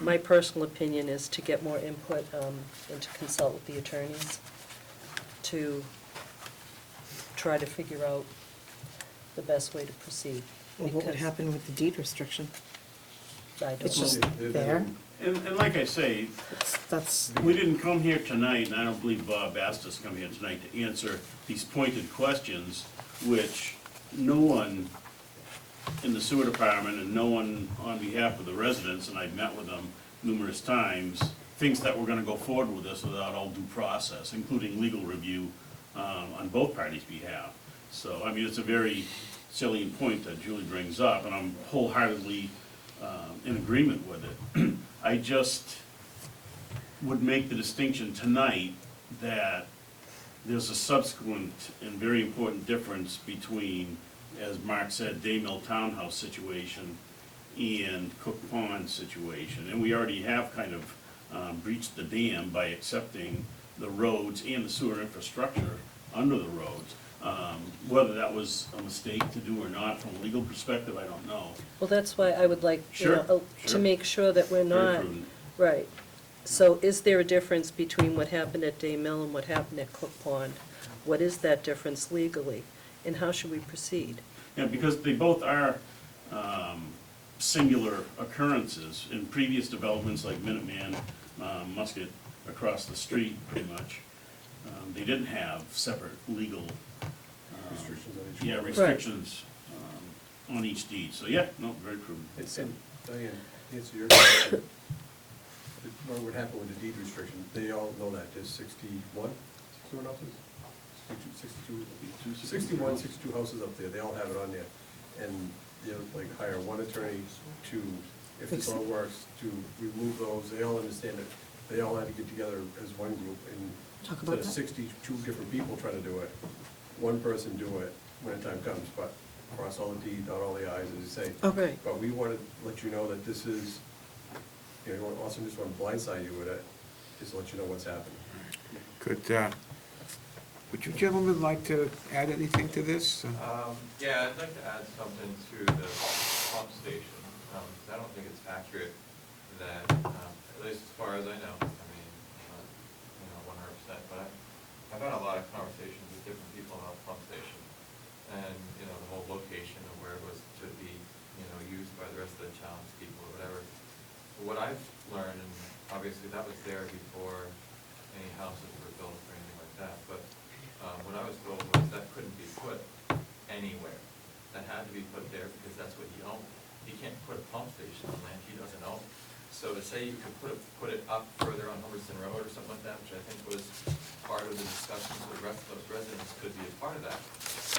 [SPEAKER 6] my personal opinion is to get more input, and to consult with the attorneys to try to figure out the best way to proceed.
[SPEAKER 7] Well, what would
[SPEAKER 6] because
[SPEAKER 7] happen with the deed restriction?
[SPEAKER 6] I don't
[SPEAKER 7] It's
[SPEAKER 6] know.
[SPEAKER 7] just
[SPEAKER 11] They-
[SPEAKER 7] there.
[SPEAKER 10] And like I say,
[SPEAKER 7] That's,
[SPEAKER 10] we didn't come here tonight, and I don't believe Bob asked us to come here tonight to answer these pointed questions, which no one in the sewer department and no one on behalf of the residents, and I've met with them numerous times, thinks that we're gonna go forward with this without all due process, including legal review on both parties' behalf. So, I mean, it's a very salient point that Julie brings up, and I'm wholeheartedly in agreement with it. I just would make the distinction tonight that there's a subsequent and very important difference between, as Mark said, Day Mill Townhouse situation and Cook Pond situation. And we already have kind of breached the dam by accepting the roads and the sewer infrastructure under the roads. Whether that was a mistake to do or not, from a legal perspective, I don't know.
[SPEAKER 6] Well, that's why I would like,
[SPEAKER 10] Sure,
[SPEAKER 6] to
[SPEAKER 10] sure.
[SPEAKER 6] make sure that we're
[SPEAKER 10] Very
[SPEAKER 6] not.
[SPEAKER 10] prudent.
[SPEAKER 6] Right. So is there a difference between what happened at Day Mill and what happened at Cook Pond? What is that difference legally, and how should we proceed?
[SPEAKER 10] Yeah, because they both are singular occurrences. In previous developments like Minuteman, Musket, across the street, pretty much, they didn't have separate legal
[SPEAKER 11] Restrictions on each
[SPEAKER 10] yeah,
[SPEAKER 11] one.
[SPEAKER 10] restrictions on each deed. So, yeah, no, very prudent.
[SPEAKER 11] And Diane, to answer your question, what would happen with the deed restriction? They all know that, there's 61 houses? 61, 62 houses up there, they all have it on there. And they'll like hire one attorney to, if this all works, to remove those, they all understand it. They all had to get together as one group, and
[SPEAKER 7] Talk about
[SPEAKER 11] instead of
[SPEAKER 7] that.
[SPEAKER 11] 62 different people trying to do it, one person do it when the time comes, but cross all the T's, dot all the I's, as you say.
[SPEAKER 6] Okay.
[SPEAKER 11] But we want to let you know that this is, you know, we don't also just want to blindside you with it, just to let you know what's happening.
[SPEAKER 2] Would you gentlemen like to add anything to this?
[SPEAKER 12] Yeah, I'd like to add something to the pump station. I don't think it's accurate that, at least as far as I know, I mean, not 100%, but I've had a lot of conversations with different people about the pump station and, the whole location of where it was to be, used by the rest of the townspeople or whatever. What I've learned, and obviously that was there before any houses were built or anything like that, but what I was told was that couldn't be put anywhere. That had to be put there because that's what he owned. He can't put a pump station on land he doesn't own. So to say you could put it up further on Hubbardston Road or something like that, which I think was part of the discussions with the rest of those residents could be a part of that,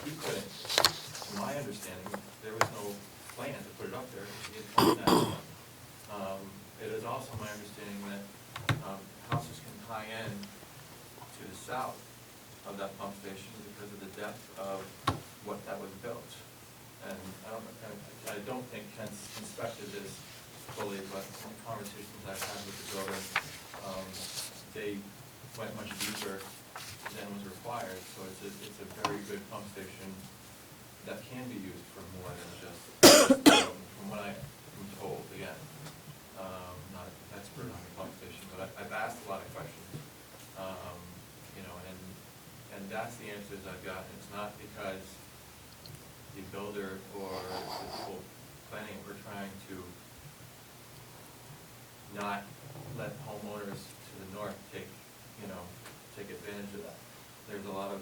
[SPEAKER 12] he couldn't. To my understanding, there was no plan to put it up there. He had planned that. It is also my understanding that houses can tie in to the south of that pump station because of the depth of what that was built. And I don't think Kent's inspected this fully, but from conversations I've had with the builder, they went much deeper than was required. So it's a very good pump station that can be used for more than just, from what I am told, again, not an expert on the pump station, but I've asked a lot of questions. And that's the answers I've gotten. It's not because the builder or the people planning were trying to not let homeowners to the north take advantage of that. There's a lot of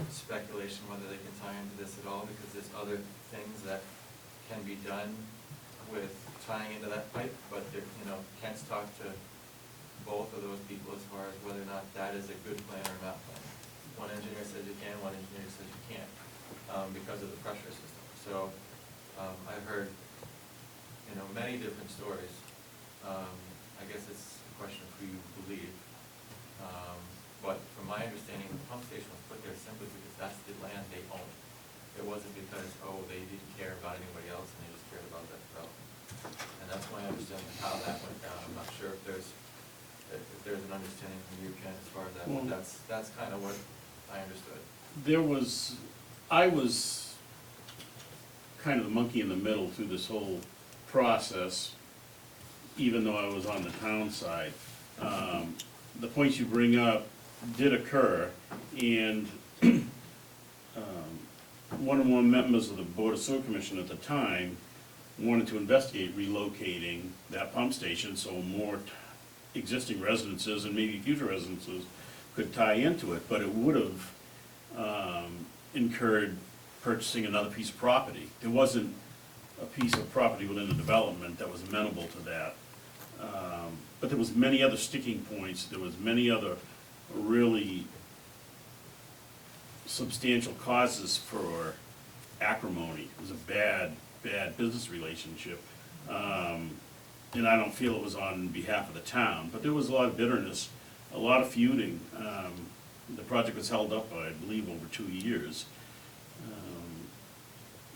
[SPEAKER 12] speculation whether they can tie into this at all, because there's other things that can be done with tying into that pipe, but Kent's talked to both of those people as far as whether or not that is a good plan or not plan. One engineer says you can, one engineer says you can't, because of the pressure system. So, I've heard, many different stories. I guess it's a question of who you believe. But from my understanding, the pump station was put there simply because that's the land they own. It wasn't because, oh, they didn't care about anybody else and they just cared about that development. And that's my understanding of how that went down. I'm not sure if there's an understanding from you, Ken, as far as that,
[SPEAKER 10] Well-
[SPEAKER 12] but that's kind of what I understood.
[SPEAKER 10] I was kind of the monkey in the middle through this whole process, even though I was on the town side. The points you bring up did occur, and one of the members of the Board of Sewer Commission at the time wanted to investigate relocating that pump station so more existing residences and maybe future residences could tie into it, but it would have incurred purchasing another piece of property. There wasn't a piece of property within the development that was amenable to that. But there was many other sticking points, there was many other really substantial causes for acrimony. It was a bad business relationship. And I don't feel it was on behalf of the town, but there was a lot of bitterness, a lot of feuding. The project was held up, I believe, over 2 years.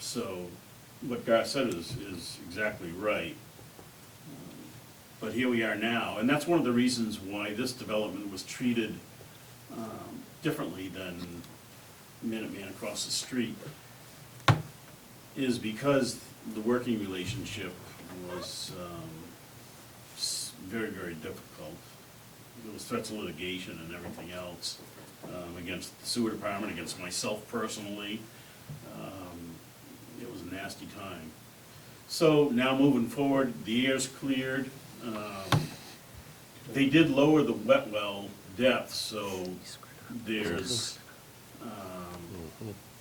[SPEAKER 10] So what Garth said is exactly right. But here we are now, and that's one of the reasons why this development was treated differently than Minuteman across the street, is because the working relationship was very, very difficult. There was threats of litigation and everything else against the sewer department, against myself personally. It was a nasty time. So now moving forward, the air's cleared. They did lower the wet well depth, so there's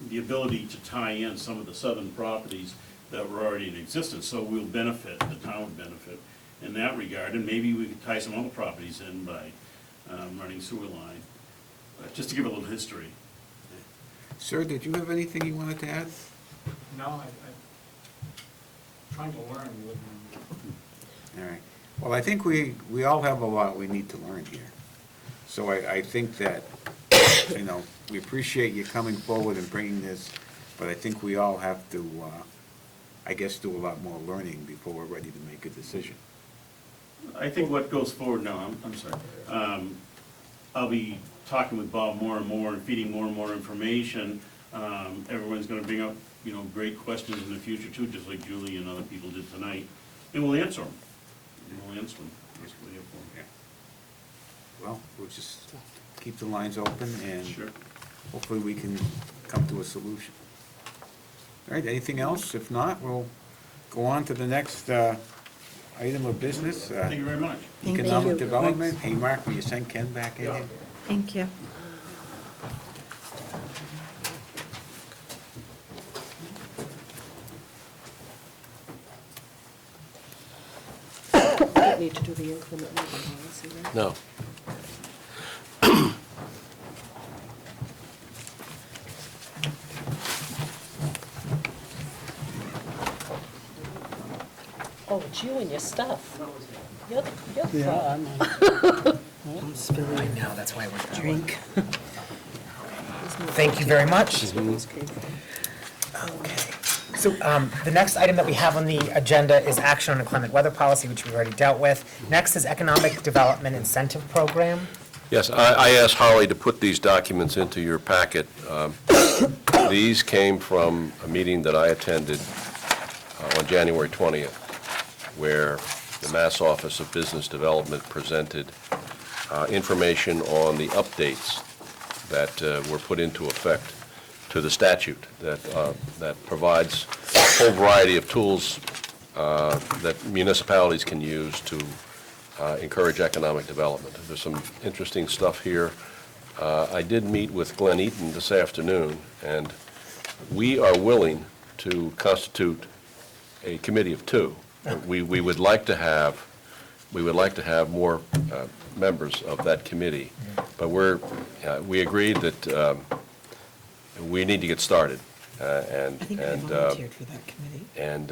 [SPEAKER 10] the ability to tie in some of the southern properties that were already in existence, so we'll benefit, the town would benefit in that regard, and maybe we could tie some other properties in by running sewer line, just to give a little history.
[SPEAKER 2] Sir, did you have anything you wanted to add?
[SPEAKER 1] No, I'm trying to learn.
[SPEAKER 2] All right. Well, I think we all have a lot we need to learn here. So I think that, you know, we appreciate you coming forward and bringing this, but I think we all have to, I guess, do a lot more learning before we're ready to make a decision.
[SPEAKER 10] I think what goes forward now, I'm sorry, I'll be talking with Bob more and more and feeding more and more information. Everyone's gonna bring up, you know, great questions in the future too, just like Julie and other people did tonight, and we'll answer them. That's what we're here for.
[SPEAKER 2] Well, we'll just keep the lines open and
[SPEAKER 10] Sure.
[SPEAKER 2] hopefully we can come to a solution. All right, anything else? If not, we'll go on to the next item of business.
[SPEAKER 10] Thank you very much.
[SPEAKER 7] Thank you.
[SPEAKER 2] Economic development. Hey, Mark, will you send Ken back in here?
[SPEAKER 7] Thank you.
[SPEAKER 6] Don't need to do the inclement moving policy, right?
[SPEAKER 8] No.
[SPEAKER 6] Oh, it's you and your stuff. You're the fraud.
[SPEAKER 7] I'm spilling
[SPEAKER 3] I know, that's why we're
[SPEAKER 7] drink.
[SPEAKER 3] Thank you very much.
[SPEAKER 6] Okay.
[SPEAKER 3] Okay. So the next item that we have on the agenda is action on inclement weather policy, which we've already dealt with. Next is economic development incentive program.
[SPEAKER 8] Yes, I asked Holly to put these documents into your packet. These came from a meeting that I attended on January 20th, where the Mass Office of Business Development presented information on the updates that were put into effect to the statute that provides a whole variety of tools that municipalities can use to encourage economic development. There's some interesting stuff here. I did meet with Glenn Eaton this afternoon, and we are willing to constitute a committee of two. We would like to have more members of that committee, but we agreed that we need to get started,
[SPEAKER 7] I think I volunteered for that committee.
[SPEAKER 8] and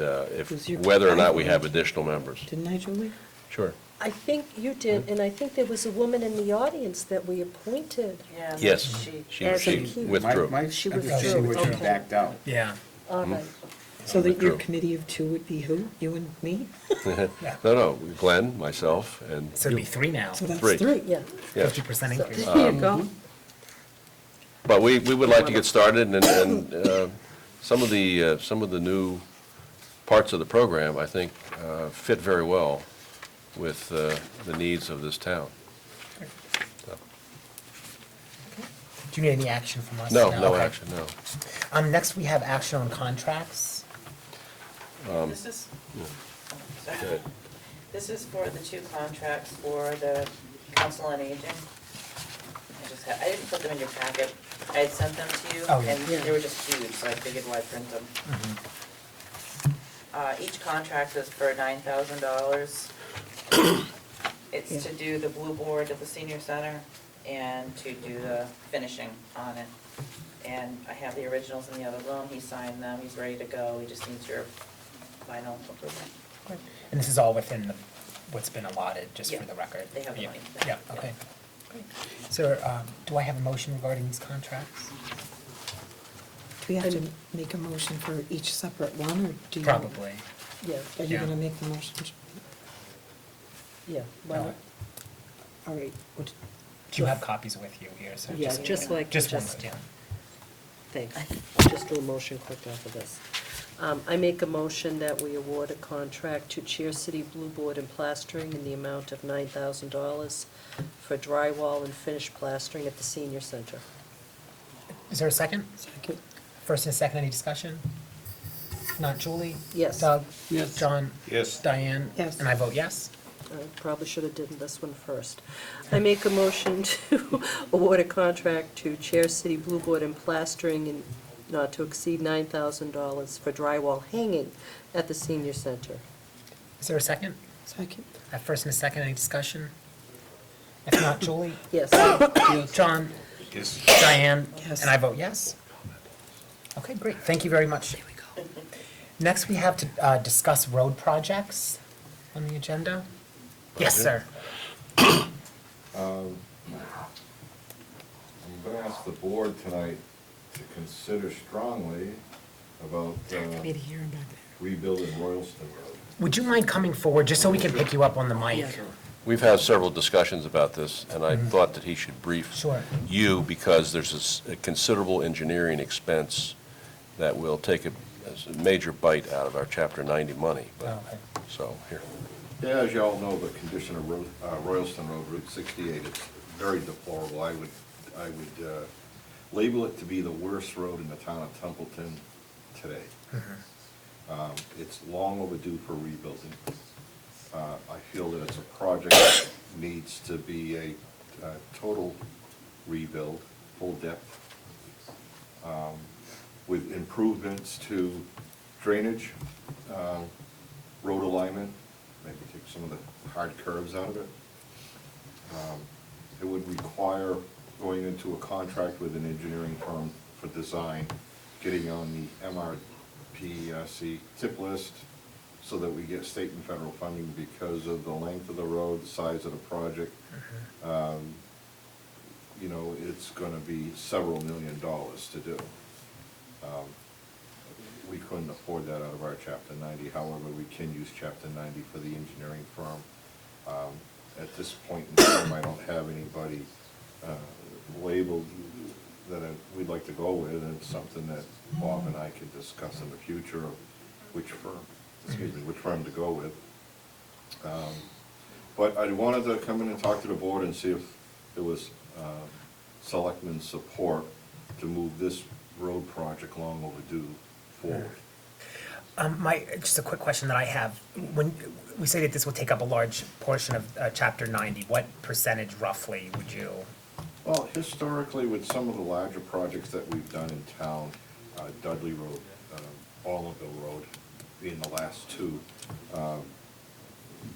[SPEAKER 7] Was your
[SPEAKER 8] whether or not we have
[SPEAKER 7] vote?
[SPEAKER 8] additional members.
[SPEAKER 7] Didn't I, Julie?
[SPEAKER 8] Sure.
[SPEAKER 6] I think you did, and I think there was a woman in the audience that we appointed.
[SPEAKER 9] Yeah. and
[SPEAKER 8] Yes,
[SPEAKER 9] she-
[SPEAKER 6] As a
[SPEAKER 8] she
[SPEAKER 6] key-
[SPEAKER 8] withdrew.
[SPEAKER 2] My
[SPEAKER 6] She
[SPEAKER 2] understanding was
[SPEAKER 6] withdrew,
[SPEAKER 2] she
[SPEAKER 6] okay.
[SPEAKER 2] backed out.
[SPEAKER 3] Yeah.
[SPEAKER 6] All right.
[SPEAKER 7] So that your
[SPEAKER 8] True.
[SPEAKER 7] committee of two would be who? You and me?
[SPEAKER 8] No, Glenn, myself, and
[SPEAKER 3] So it'd be
[SPEAKER 8] you.
[SPEAKER 3] 3 now,
[SPEAKER 7] So that's
[SPEAKER 8] Three.
[SPEAKER 7] three.
[SPEAKER 6] Yeah.
[SPEAKER 8] Yeah.
[SPEAKER 3] 50%
[SPEAKER 6] So,
[SPEAKER 3] increase.
[SPEAKER 6] there you go.
[SPEAKER 8] But we would like to get started, and some of the new parts of the program, I think, fit very well with the needs of this town. So,
[SPEAKER 3] Do you need any action from us?
[SPEAKER 8] No
[SPEAKER 3] Okay.
[SPEAKER 8] action, no.
[SPEAKER 3] Next, we have action on contracts.
[SPEAKER 9] This is, sorry.
[SPEAKER 8] Good.
[SPEAKER 9] This is for the 2 contracts for the Council on Aging. I didn't put them in your packet. I had sent them to you,
[SPEAKER 3] Oh, yeah.
[SPEAKER 9] and they were just huge, so I figured why print them. Each contract is for $9,000. It's to do the blue board at the senior center and to do the finishing on it. And I have the originals in the other room. He signed them. He's ready to go. He just needs your final approval.
[SPEAKER 3] And this is all within what's been allotted, just for
[SPEAKER 9] Yeah,
[SPEAKER 3] the record?
[SPEAKER 9] they have the
[SPEAKER 3] Yeah.
[SPEAKER 9] money.
[SPEAKER 3] Yeah, okay. So, do I have a motion regarding these contracts?
[SPEAKER 7] Do we have to make a motion for each separate one, or do you?
[SPEAKER 3] Probably.
[SPEAKER 6] Yeah,
[SPEAKER 7] Are you
[SPEAKER 3] Yeah.
[SPEAKER 7] gonna make the motion?
[SPEAKER 6] yeah. Why
[SPEAKER 3] No.
[SPEAKER 6] not?
[SPEAKER 7] All right,
[SPEAKER 3] Do you have copies with you here? So
[SPEAKER 6] Yeah, just like,
[SPEAKER 3] Just one,
[SPEAKER 6] just,
[SPEAKER 3] yeah.
[SPEAKER 6] thanks. I'll just do a motion quick after this. I make a motion that we award a contract to Cheer City Blue Board and Plastering in the amount of $9,000 for drywall and finish plastering at the senior center.
[SPEAKER 3] Is there a second?
[SPEAKER 7] second.
[SPEAKER 3] First and second, any discussion? If not, Julie?
[SPEAKER 6] Yes.
[SPEAKER 3] Doug?
[SPEAKER 2] Yes.
[SPEAKER 3] John?
[SPEAKER 2] Yes.
[SPEAKER 3] Diane?
[SPEAKER 7] Yes.
[SPEAKER 3] And I vote yes.
[SPEAKER 6] I probably should have done this one first. I make a motion to award a contract to Chair City Blue Board and Plastering in not to exceed $9,000 for drywall hanging at the senior center.
[SPEAKER 3] Is there a second?
[SPEAKER 7] Second.
[SPEAKER 3] First and a second, any discussion? If not, Julie?
[SPEAKER 6] Yes.
[SPEAKER 3] John?
[SPEAKER 2] Yes.
[SPEAKER 3] Diane?
[SPEAKER 7] Yes.
[SPEAKER 3] And I vote yes. Okay, great, thank you very much. Next, we have to discuss road projects on the agenda. Yes, sir.
[SPEAKER 13] I'm going to ask the board tonight to consider strongly about
[SPEAKER 7] Committee here and back there.
[SPEAKER 13] rebuilding Royalston Road.
[SPEAKER 3] Would you mind coming forward, just so we can pick you up on the mic?
[SPEAKER 8] We've had several discussions about this, and I thought that he should brief
[SPEAKER 3] Sure.
[SPEAKER 8] you, because there's a considerable engineering expense that will take a major bite out of our Chapter 90 money. But
[SPEAKER 3] Okay.
[SPEAKER 8] So, here.
[SPEAKER 13] Yeah, as you all know, the condition of Royalston Road, Route 68, it's very deplorable. I would label it to be the worst road in the town of Templeton today. It's long overdue for rebuilding. I feel that it's a project that needs to be a total rebuild, full depth, with improvements to drainage, road alignment, maybe take some of the hard curves out of it. It would require going into a contract with an engineering firm for design, getting on the MRPC tip list so that we get state and federal funding because of the length of the road, the size of the project. You know, it's gonna be several $1 million to do. We couldn't afford that out of our Chapter 90, however, we can use Chapter 90 for the engineering firm. At this point in time, I don't have anybody labeled that we'd like to go with, and it's something that Bob and I could discuss in the future of which firm to go with. But I wanted to come in and talk to the board and see if there was selectmen's support to move this road project long overdue forward.
[SPEAKER 3] Just a quick question that I have. When we say that this will take up a large portion of Chapter 90, what percentage roughly would you?
[SPEAKER 13] Well, historically, with some of the larger projects that we've done in town, Dudley Road, Ballinville Road being the last two,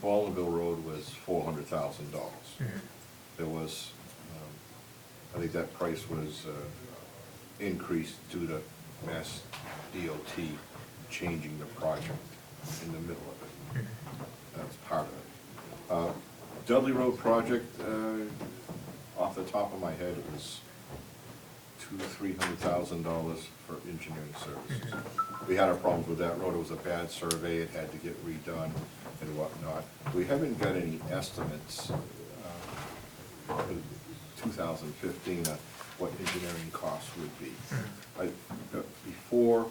[SPEAKER 13] Ballinville Road was $400,000. There was, I think that price was increased due to Mass DOT changing the project in the middle of it. That's part of it. Dudley Road project, off the top of my head, it was $200,000-300,000 for engineering services. We had our problems with that road, it was a bad survey, it had to get redone and whatnot. We haven't got any estimates for 2015 on what engineering costs would be. Before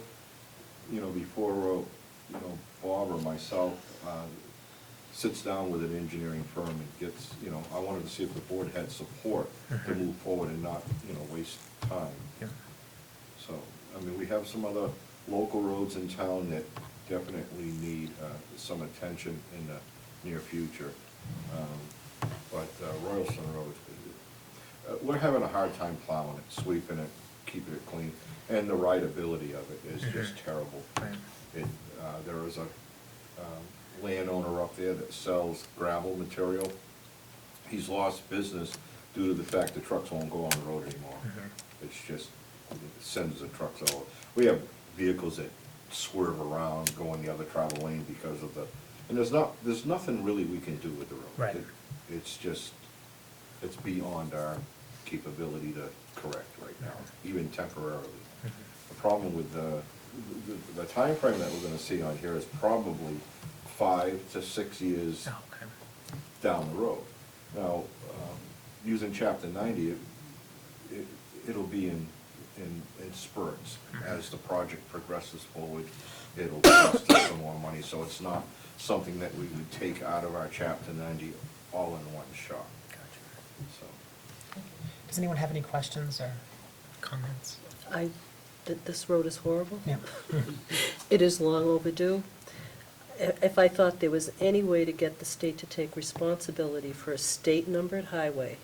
[SPEAKER 13] Bob or myself sits down with an engineering firm and gets, I wanted to see if the board had support to move forward and not, waste time.
[SPEAKER 3] Yeah.
[SPEAKER 13] So, we have some other local roads in town that definitely need some attention in the near future. But Royalston Road, we're having a hard time plowing it, sweeping it, keeping it clean, and the rideability of it is just terrible.
[SPEAKER 3] Right.
[SPEAKER 13] There is a landowner up there that sells gravel material. He's lost business due to the fact the trucks won't go on the road anymore. It's just, it sends the trucks over. We have vehicles that swerve around, go in the other travel lane because of the, and there's nothing really we can do with the road.
[SPEAKER 3] Right.
[SPEAKER 13] It's just, it's beyond our capability to correct right now, even temporarily. The problem with the timeframe that we're gonna see on here is probably 5 to 6 years
[SPEAKER 3] Oh, okay.
[SPEAKER 13] down the road. Now, using chapter 90, it'll be in spurts. As the project progresses forward, it'll cost us some more money, so it's not something that we would take out of our chapter 90 all in one shot.
[SPEAKER 3] Gotcha.
[SPEAKER 13] So,
[SPEAKER 3] Does anyone have any questions or comments?
[SPEAKER 6] This road is horrible.
[SPEAKER 3] Yeah.
[SPEAKER 6] It is long overdue. If I thought there was any way to get the state to take responsibility for a state-numbered highway,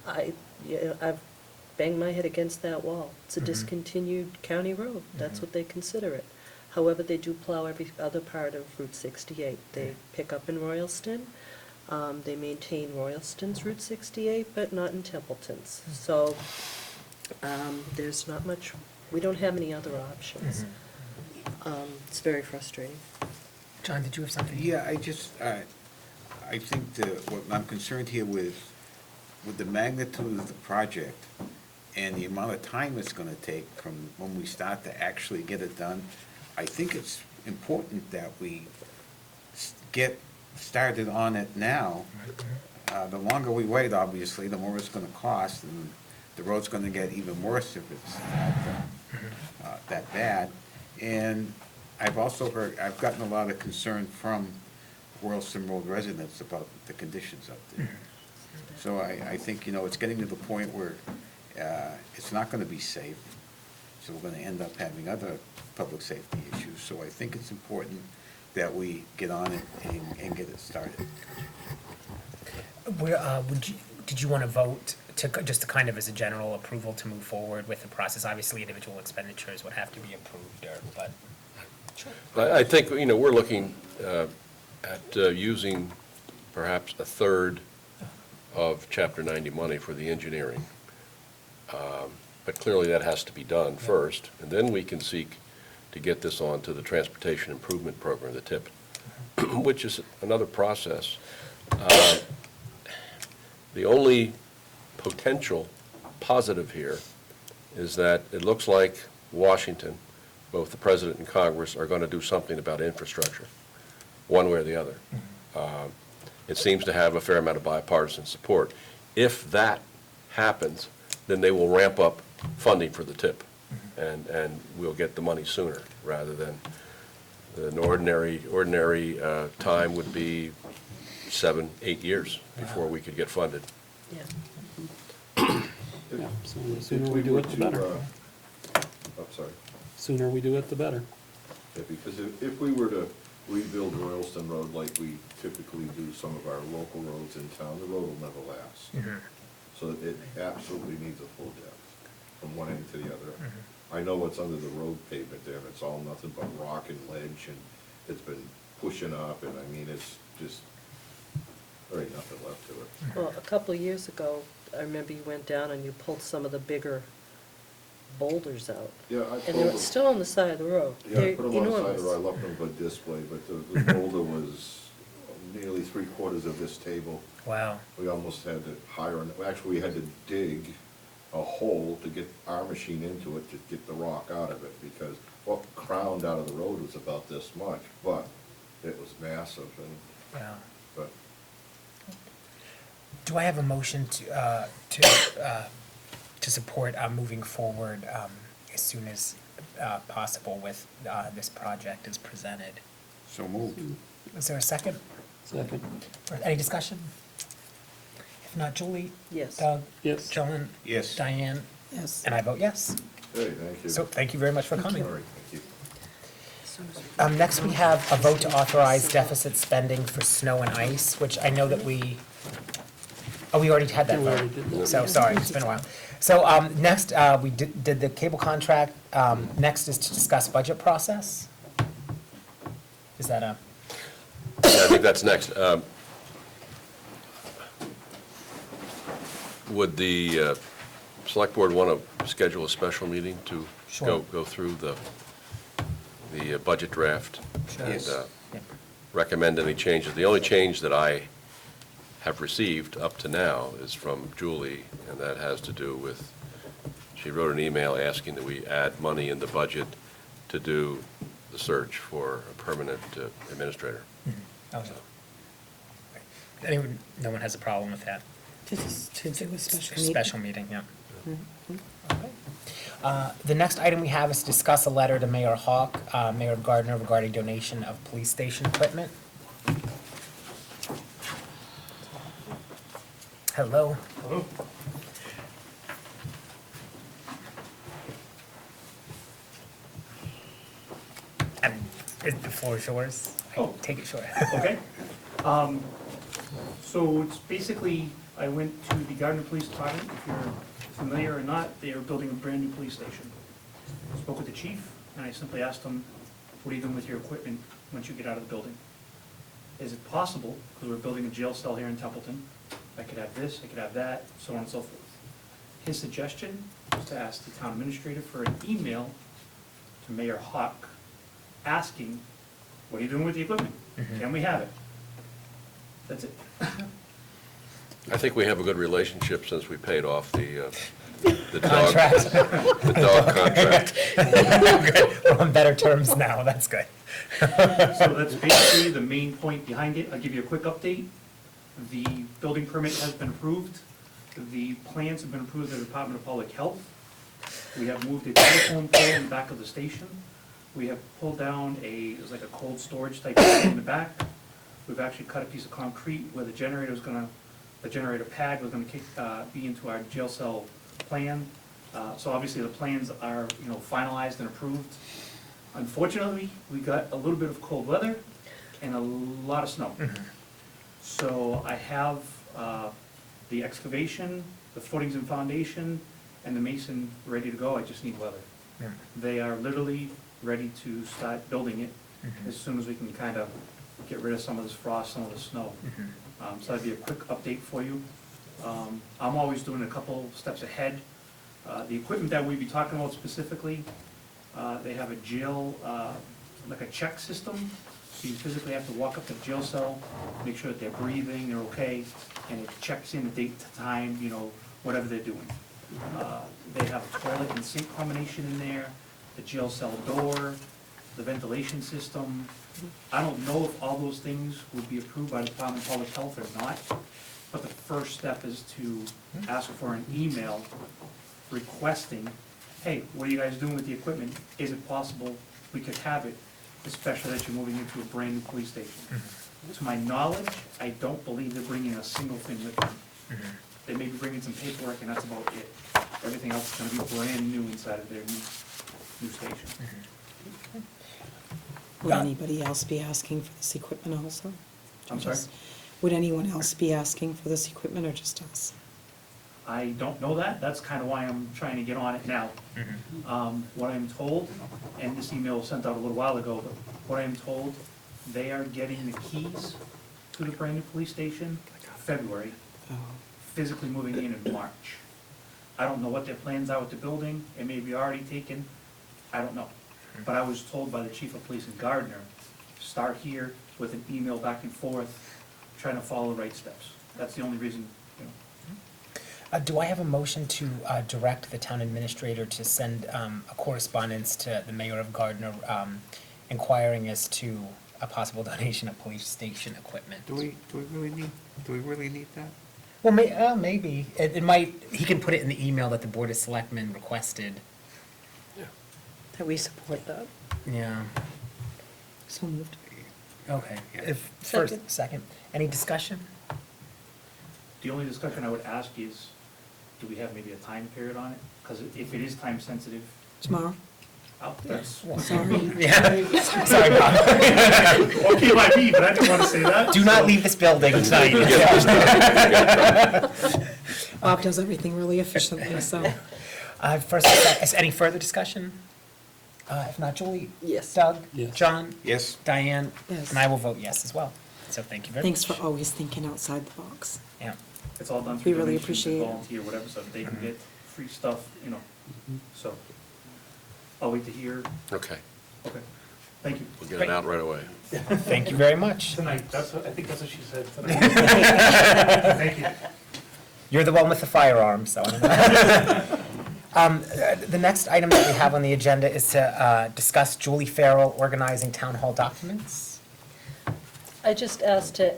[SPEAKER 6] I've banged my head against that wall. It's a discontinued county road. That's what they consider it. However, they do plow every other part of Route 68. They pick up in Royalston. They maintain Royalston's Route 68, but not in Templeton's. So there's not much, we don't have any other options. It's very frustrating.
[SPEAKER 3] John, did you have something?
[SPEAKER 2] Yeah, I think what I'm concerned here with the magnitude of the project and the amount of time it's gonna take from when we start to actually get it done, I think it's important that we get started on it now. The longer we wait, obviously, the more it's gonna cost, and the road's gonna get even worse if it's that bad. And I've gotten a lot of concern from Royalston Road residents about the conditions up there. So I think, it's getting to the point where it's not gonna be safe, so we're gonna end up having other public safety issues. So I think it's important that we get on it and get it started.
[SPEAKER 3] Did you want to vote just to kind of as a general approval to move forward with the process? Obviously, individual expenditures would have to be approved, but.
[SPEAKER 8] I think, we're looking at using perhaps a third of Chapter 90 money for the engineering. But clearly that has to be done first, and then we can seek to get this on to the Transportation Improvement Program, the TIP, which is another process. The only potential positive here is that it looks like Washington, both the President and Congress, are going to do something about infrastructure, one way or the other. It seems to have a fair amount of bipartisan support. If that happens, then they will ramp up funding for the TIP, and we'll get the money sooner, rather than an ordinary time would be 7-8 years before we could get funded.
[SPEAKER 6] Yeah.
[SPEAKER 14] Yeah, so the sooner we do it, the better.
[SPEAKER 13] I'm sorry.
[SPEAKER 14] Sooner we do it, the better.
[SPEAKER 13] Yeah, because if we were to rebuild Royalston Road like we typically do some of our local roads in town, the road will never last. So it absolutely needs a full depth from one end to the other. I know what's under the road pavement there, and it's all nothing but rock and ledge, and it's been pushing up, and it's just, there ain't nothing left to it.
[SPEAKER 6] Well, a couple of years ago, I remember you went down and you pulled some of the bigger boulders out.
[SPEAKER 13] Yeah, I
[SPEAKER 6] And
[SPEAKER 13] pulled
[SPEAKER 6] they were
[SPEAKER 13] them.
[SPEAKER 6] still on the side of the road.
[SPEAKER 13] Yeah, I
[SPEAKER 6] They're
[SPEAKER 13] put them on the side of the road, I
[SPEAKER 6] enormous.
[SPEAKER 13] left them for display, but the boulder was nearly 3/4 of this table.
[SPEAKER 3] Wow.
[SPEAKER 13] We almost had to hire, actually, we had to dig a hole to get our machine into it to get the rock out of it, because what crowned out of the road was about this much, but it was massive, and,
[SPEAKER 3] Wow.
[SPEAKER 13] but
[SPEAKER 3] Do I have a motion to support moving forward as soon as possible with this project as presented?
[SPEAKER 2] So moved.
[SPEAKER 3] Is there a second?
[SPEAKER 14] Second.
[SPEAKER 3] Or any discussion? If not, Julie?
[SPEAKER 6] Yes.
[SPEAKER 3] Doug?
[SPEAKER 14] Yes.
[SPEAKER 3] John?
[SPEAKER 2] Yes.
[SPEAKER 3] Diane?
[SPEAKER 7] Yes.
[SPEAKER 3] And I vote yes.
[SPEAKER 13] hey, thank you.
[SPEAKER 3] So thank you very much for coming.
[SPEAKER 13] All right, thank you.
[SPEAKER 3] Next, we have a vote to authorize deficit spending for snow and ice, which I know that we already had that
[SPEAKER 14] Yeah, we already
[SPEAKER 3] vote.
[SPEAKER 14] did that.
[SPEAKER 3] So, sorry, it's been a while. So, next, we did the cable contract. Next is to discuss budget process. Is that a?
[SPEAKER 8] Yeah, I think that's next. Would the select board want to schedule a special meeting to
[SPEAKER 3] Sure.
[SPEAKER 8] go through the budget draft?
[SPEAKER 3] Sure.
[SPEAKER 8] And
[SPEAKER 2] Yes.
[SPEAKER 3] Yep.
[SPEAKER 8] recommend any changes? The only change that I have received up to now is from Julie, and that has to do with, she wrote an email asking that we add money in the budget to do the search for a permanent administrator.
[SPEAKER 3] Okay. Anyone, no one has a problem with that?
[SPEAKER 7] To do a special meeting.
[SPEAKER 3] Special meeting, yeah. Okay. The next item we have is to discuss a letter to Mayor Hawk, Mayor Gardner regarding donation of police station equipment. Hello.
[SPEAKER 15] Hello.
[SPEAKER 3] And the floor is yours.
[SPEAKER 15] Oh.
[SPEAKER 3] Take it short.
[SPEAKER 15] Okay. So it's basically, I went to the Gardner Police Department, if you're familiar or not, they are building a brand-new police station. Spoke with the chief, and I simply asked him, what are you doing with your equipment once you get out of the building? Is it possible, because we're building a jail cell here in Templeton, I could have this, I could have that, so on and so forth. His suggestion was to ask the town administrator for an email to Mayor Hawk, asking, what are you doing with the equipment? Can we have it? That's it.
[SPEAKER 8] I think we have a good relationship since we paid off the dog,
[SPEAKER 3] Contract.
[SPEAKER 8] the dog contract.
[SPEAKER 3] Good. We're on better terms now, that's good.
[SPEAKER 15] So that's basically the main point behind it. I'll give you a quick update. The building permit has been approved. The plans have been approved by the Department of Public Health. We have moved a telephone pole in the back of the station. We have pulled down it was like a cold storage type thing in the back. We've actually cut a piece of concrete where the generator pad was gonna be into our jail cell plan. So obviously the plans are, finalized and approved. Unfortunately, we got a little bit of cold weather and a lot of snow. So I have the excavation, the footings and foundation, and the mason ready to go. I just need weather.
[SPEAKER 3] Yeah.
[SPEAKER 15] They are literally ready to start building it as soon as we can kind of get rid of some of this frost, some of the snow. So that'd be a quick update for you. I'm always doing a couple steps ahead. The equipment that we'd be talking about specifically, they have a jail, like a check system. So you physically have to walk up to the jail cell, make sure that they're breathing, they're okay, and it checks in the date to time, whatever they're doing. They have a toilet and sink combination in there, the jail cell door, the ventilation system. I don't know if all those things would be approved by the Department of Public Health or not, but the first step is to ask for an email requesting, hey, what are you guys doing with the equipment? Is it possible we could have it, especially that you're moving into a brand-new police station? To my knowledge, I don't believe they're bringing a single thing with them. They may be bringing some paperwork, and that's about it. Everything else is gonna be brand new inside of their new station.
[SPEAKER 7] Would anybody else be asking for this equipment also?
[SPEAKER 15] I'm sorry?
[SPEAKER 7] Would anyone else be asking for this equipment or just us?
[SPEAKER 15] I don't know that, that's kind of why I'm trying to get on it now. What I'm told, and this email was sent out a little while ago, but what I'm told, they are getting the keys to the brand new police station February,
[SPEAKER 7] Oh,
[SPEAKER 15] physically moving in March. I don't know what their plans are with the building, it may be already taken, I don't know. But I was told by the chief of police in Gardner, start here with an email back and forth, trying to follow the right steps. That's the only reason, you know.
[SPEAKER 3] Do I have a motion to direct the town administrator to send a correspondence to the mayor of Gardner inquiring as to a possible donation of police station equipment?
[SPEAKER 2] Do we really need that?
[SPEAKER 3] Well, maybe. It might, he can put it in the email that the Board of Selectmen requested.
[SPEAKER 6] That we support that.
[SPEAKER 3] Yeah.
[SPEAKER 7] So moved.
[SPEAKER 3] Okay.
[SPEAKER 2] Yeah.
[SPEAKER 3] If,
[SPEAKER 6] Second.
[SPEAKER 3] second. Any discussion?
[SPEAKER 15] The only discussion I would ask is, do we have maybe a time period on it? Because if it is time sensitive,
[SPEAKER 7] Tomorrow?
[SPEAKER 15] that's.
[SPEAKER 7] Sorry.
[SPEAKER 3] Yeah. Sorry, Bob.
[SPEAKER 15] Okay, might be, but I didn't want to say that.
[SPEAKER 3] Do not leave this building tonight.
[SPEAKER 7] Bob does everything really efficiently, so.
[SPEAKER 3] First, is any further discussion? If not, Julie?
[SPEAKER 6] Yes.
[SPEAKER 3] Doug?
[SPEAKER 14] Yes.
[SPEAKER 3] John?
[SPEAKER 2] Yes?
[SPEAKER 3] Diane?
[SPEAKER 7] Yes.
[SPEAKER 3] And I will vote yes as well. So thank you very much.
[SPEAKER 7] Thanks for always thinking outside the box.
[SPEAKER 3] Yeah.
[SPEAKER 15] It's all done
[SPEAKER 7] We
[SPEAKER 15] through
[SPEAKER 7] really
[SPEAKER 15] donations
[SPEAKER 7] appreciate
[SPEAKER 15] and
[SPEAKER 7] it.
[SPEAKER 15] volunteer, whatever, so they can
[SPEAKER 3] Mhm.
[SPEAKER 15] get free stuff, you know, so. I'll wait to hear,
[SPEAKER 8] Okay,
[SPEAKER 15] okay, thank you.
[SPEAKER 8] we'll get it out right away.
[SPEAKER 3] Thank you very much.
[SPEAKER 15] Tonight, I think that's what she said tonight. Thank you.
[SPEAKER 3] You're the one with the firearm, so. The next item that we have on the agenda is to discuss Julie Farrell organizing town hall documents.
[SPEAKER 6] I just asked to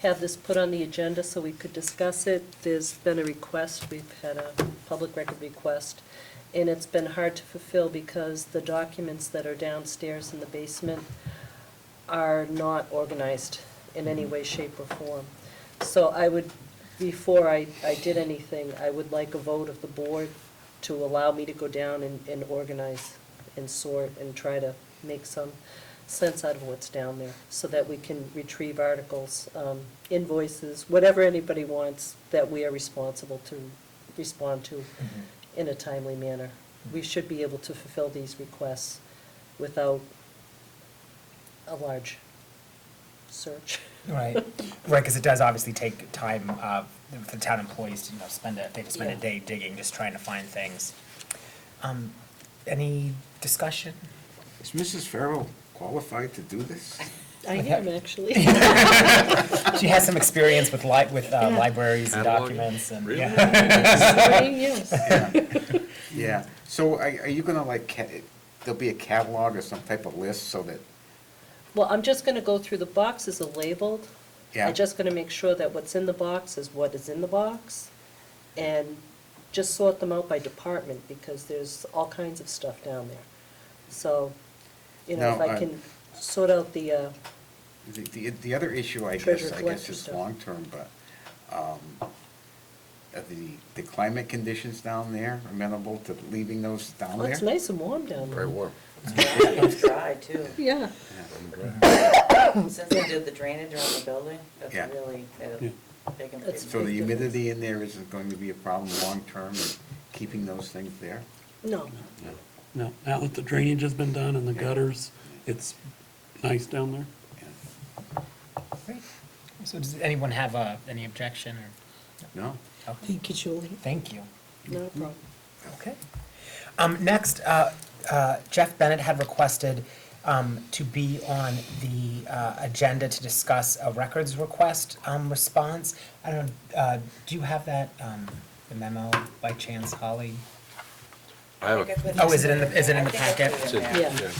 [SPEAKER 6] have this put on the agenda so we could discuss it. There's been a request, we've had a public record request, and it's been hard to fulfill because the documents that are downstairs in the basement are not organized in any way, shape, or form. So I would, before I did anything, I would like a vote of the board to allow me to go down and organize and sort and try to make some sense out of what's down there, so that we can retrieve articles, invoices, whatever anybody wants that we are responsible to respond to in a timely manner. We should be able to fulfill these requests without a large search.
[SPEAKER 3] Right, right, because it does obviously take time for town employees to, spend a
[SPEAKER 6] Yeah.
[SPEAKER 3] day digging, just trying to find things. Any discussion?
[SPEAKER 2] Is Mrs. Farrell qualified to do this?
[SPEAKER 6] I am, actually.
[SPEAKER 3] She has some experience with libraries and documents and.
[SPEAKER 8] Really?
[SPEAKER 6] Yes.
[SPEAKER 2] Yeah, so are you gonna there'll be a catalog or some type of list so that,
[SPEAKER 6] Well, I'm just gonna go through, the boxes are labeled.
[SPEAKER 2] yeah?
[SPEAKER 6] I'm just gonna make sure that what's in the box is what is in the box, and just sort them out by department, because there's all kinds of stuff down there. So, if
[SPEAKER 2] Now,
[SPEAKER 6] I can sort out the,
[SPEAKER 2] The other issue,
[SPEAKER 6] Treasure
[SPEAKER 2] I guess
[SPEAKER 6] collector
[SPEAKER 2] is
[SPEAKER 6] stuff.
[SPEAKER 2] long-term, but are the climate conditions down there amenable to leaving those down
[SPEAKER 6] oh,
[SPEAKER 2] there?
[SPEAKER 6] it's nice and warm down there.
[SPEAKER 8] Very warm.
[SPEAKER 9] It's dry too.
[SPEAKER 6] Yeah.
[SPEAKER 9] Since they did the drainage around the building, that's
[SPEAKER 2] Yeah.
[SPEAKER 9] really had
[SPEAKER 14] Yeah.
[SPEAKER 9] a big
[SPEAKER 6] That's-
[SPEAKER 9] improvement.
[SPEAKER 2] So the humidity in there isn't going to be a problem long-term in keeping those things there?
[SPEAKER 6] No,
[SPEAKER 14] No, now that the drainage has been done and the gutters, it's nice down there.
[SPEAKER 3] Great. So does anyone have any objection or?
[SPEAKER 2] No?
[SPEAKER 3] Okay.
[SPEAKER 7] Thank you, Julie.
[SPEAKER 3] Thank you.
[SPEAKER 6] no problem.
[SPEAKER 3] Okay. Next, Jeff Bennett had requested to be on the agenda to discuss a records request response. I don't know, do you have that, the memo by chance, Holly?
[SPEAKER 8] I have
[SPEAKER 9] think I put
[SPEAKER 3] Oh,
[SPEAKER 9] this
[SPEAKER 3] is it in the
[SPEAKER 9] I think I
[SPEAKER 3] packet?
[SPEAKER 9] put it
[SPEAKER 8] It's
[SPEAKER 9] in
[SPEAKER 8] in-
[SPEAKER 9] there.
[SPEAKER 6] Yeah.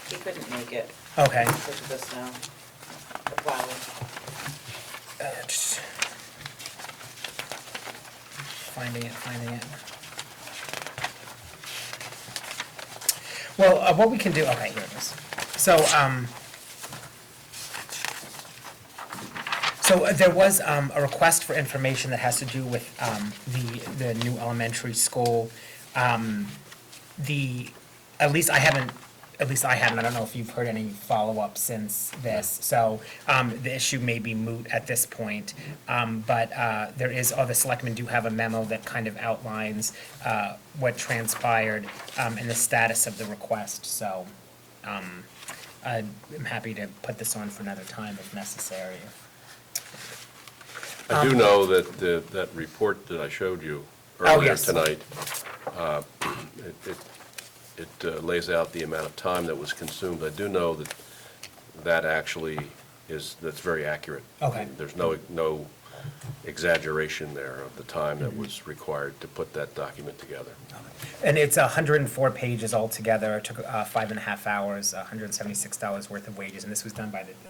[SPEAKER 9] He couldn't make it.
[SPEAKER 3] Okay.
[SPEAKER 9] Look at this now. The flowers.
[SPEAKER 3] Just finding it. Well, what we can do, okay, here it is. So there was a request for information that has to do with the new elementary school. At least I haven't, I don't know if you've heard any follow-up since this. So the issue may be moot at this point. But the selectmen do have a memo that kind of outlines what transpired and the status of the request. So I'm happy to put this on for another time if necessary.
[SPEAKER 8] I do know that that report that I showed you
[SPEAKER 3] Oh,
[SPEAKER 8] earlier
[SPEAKER 3] yes.
[SPEAKER 8] tonight, it lays out the amount of time that was consumed. I do know that actually that's very accurate.
[SPEAKER 3] Okay.
[SPEAKER 8] There's no exaggeration there of the time that was required to put that document together.
[SPEAKER 3] And it's 104 pages altogether. It took 5.5 hours, $176 worth of wages, and this was done by the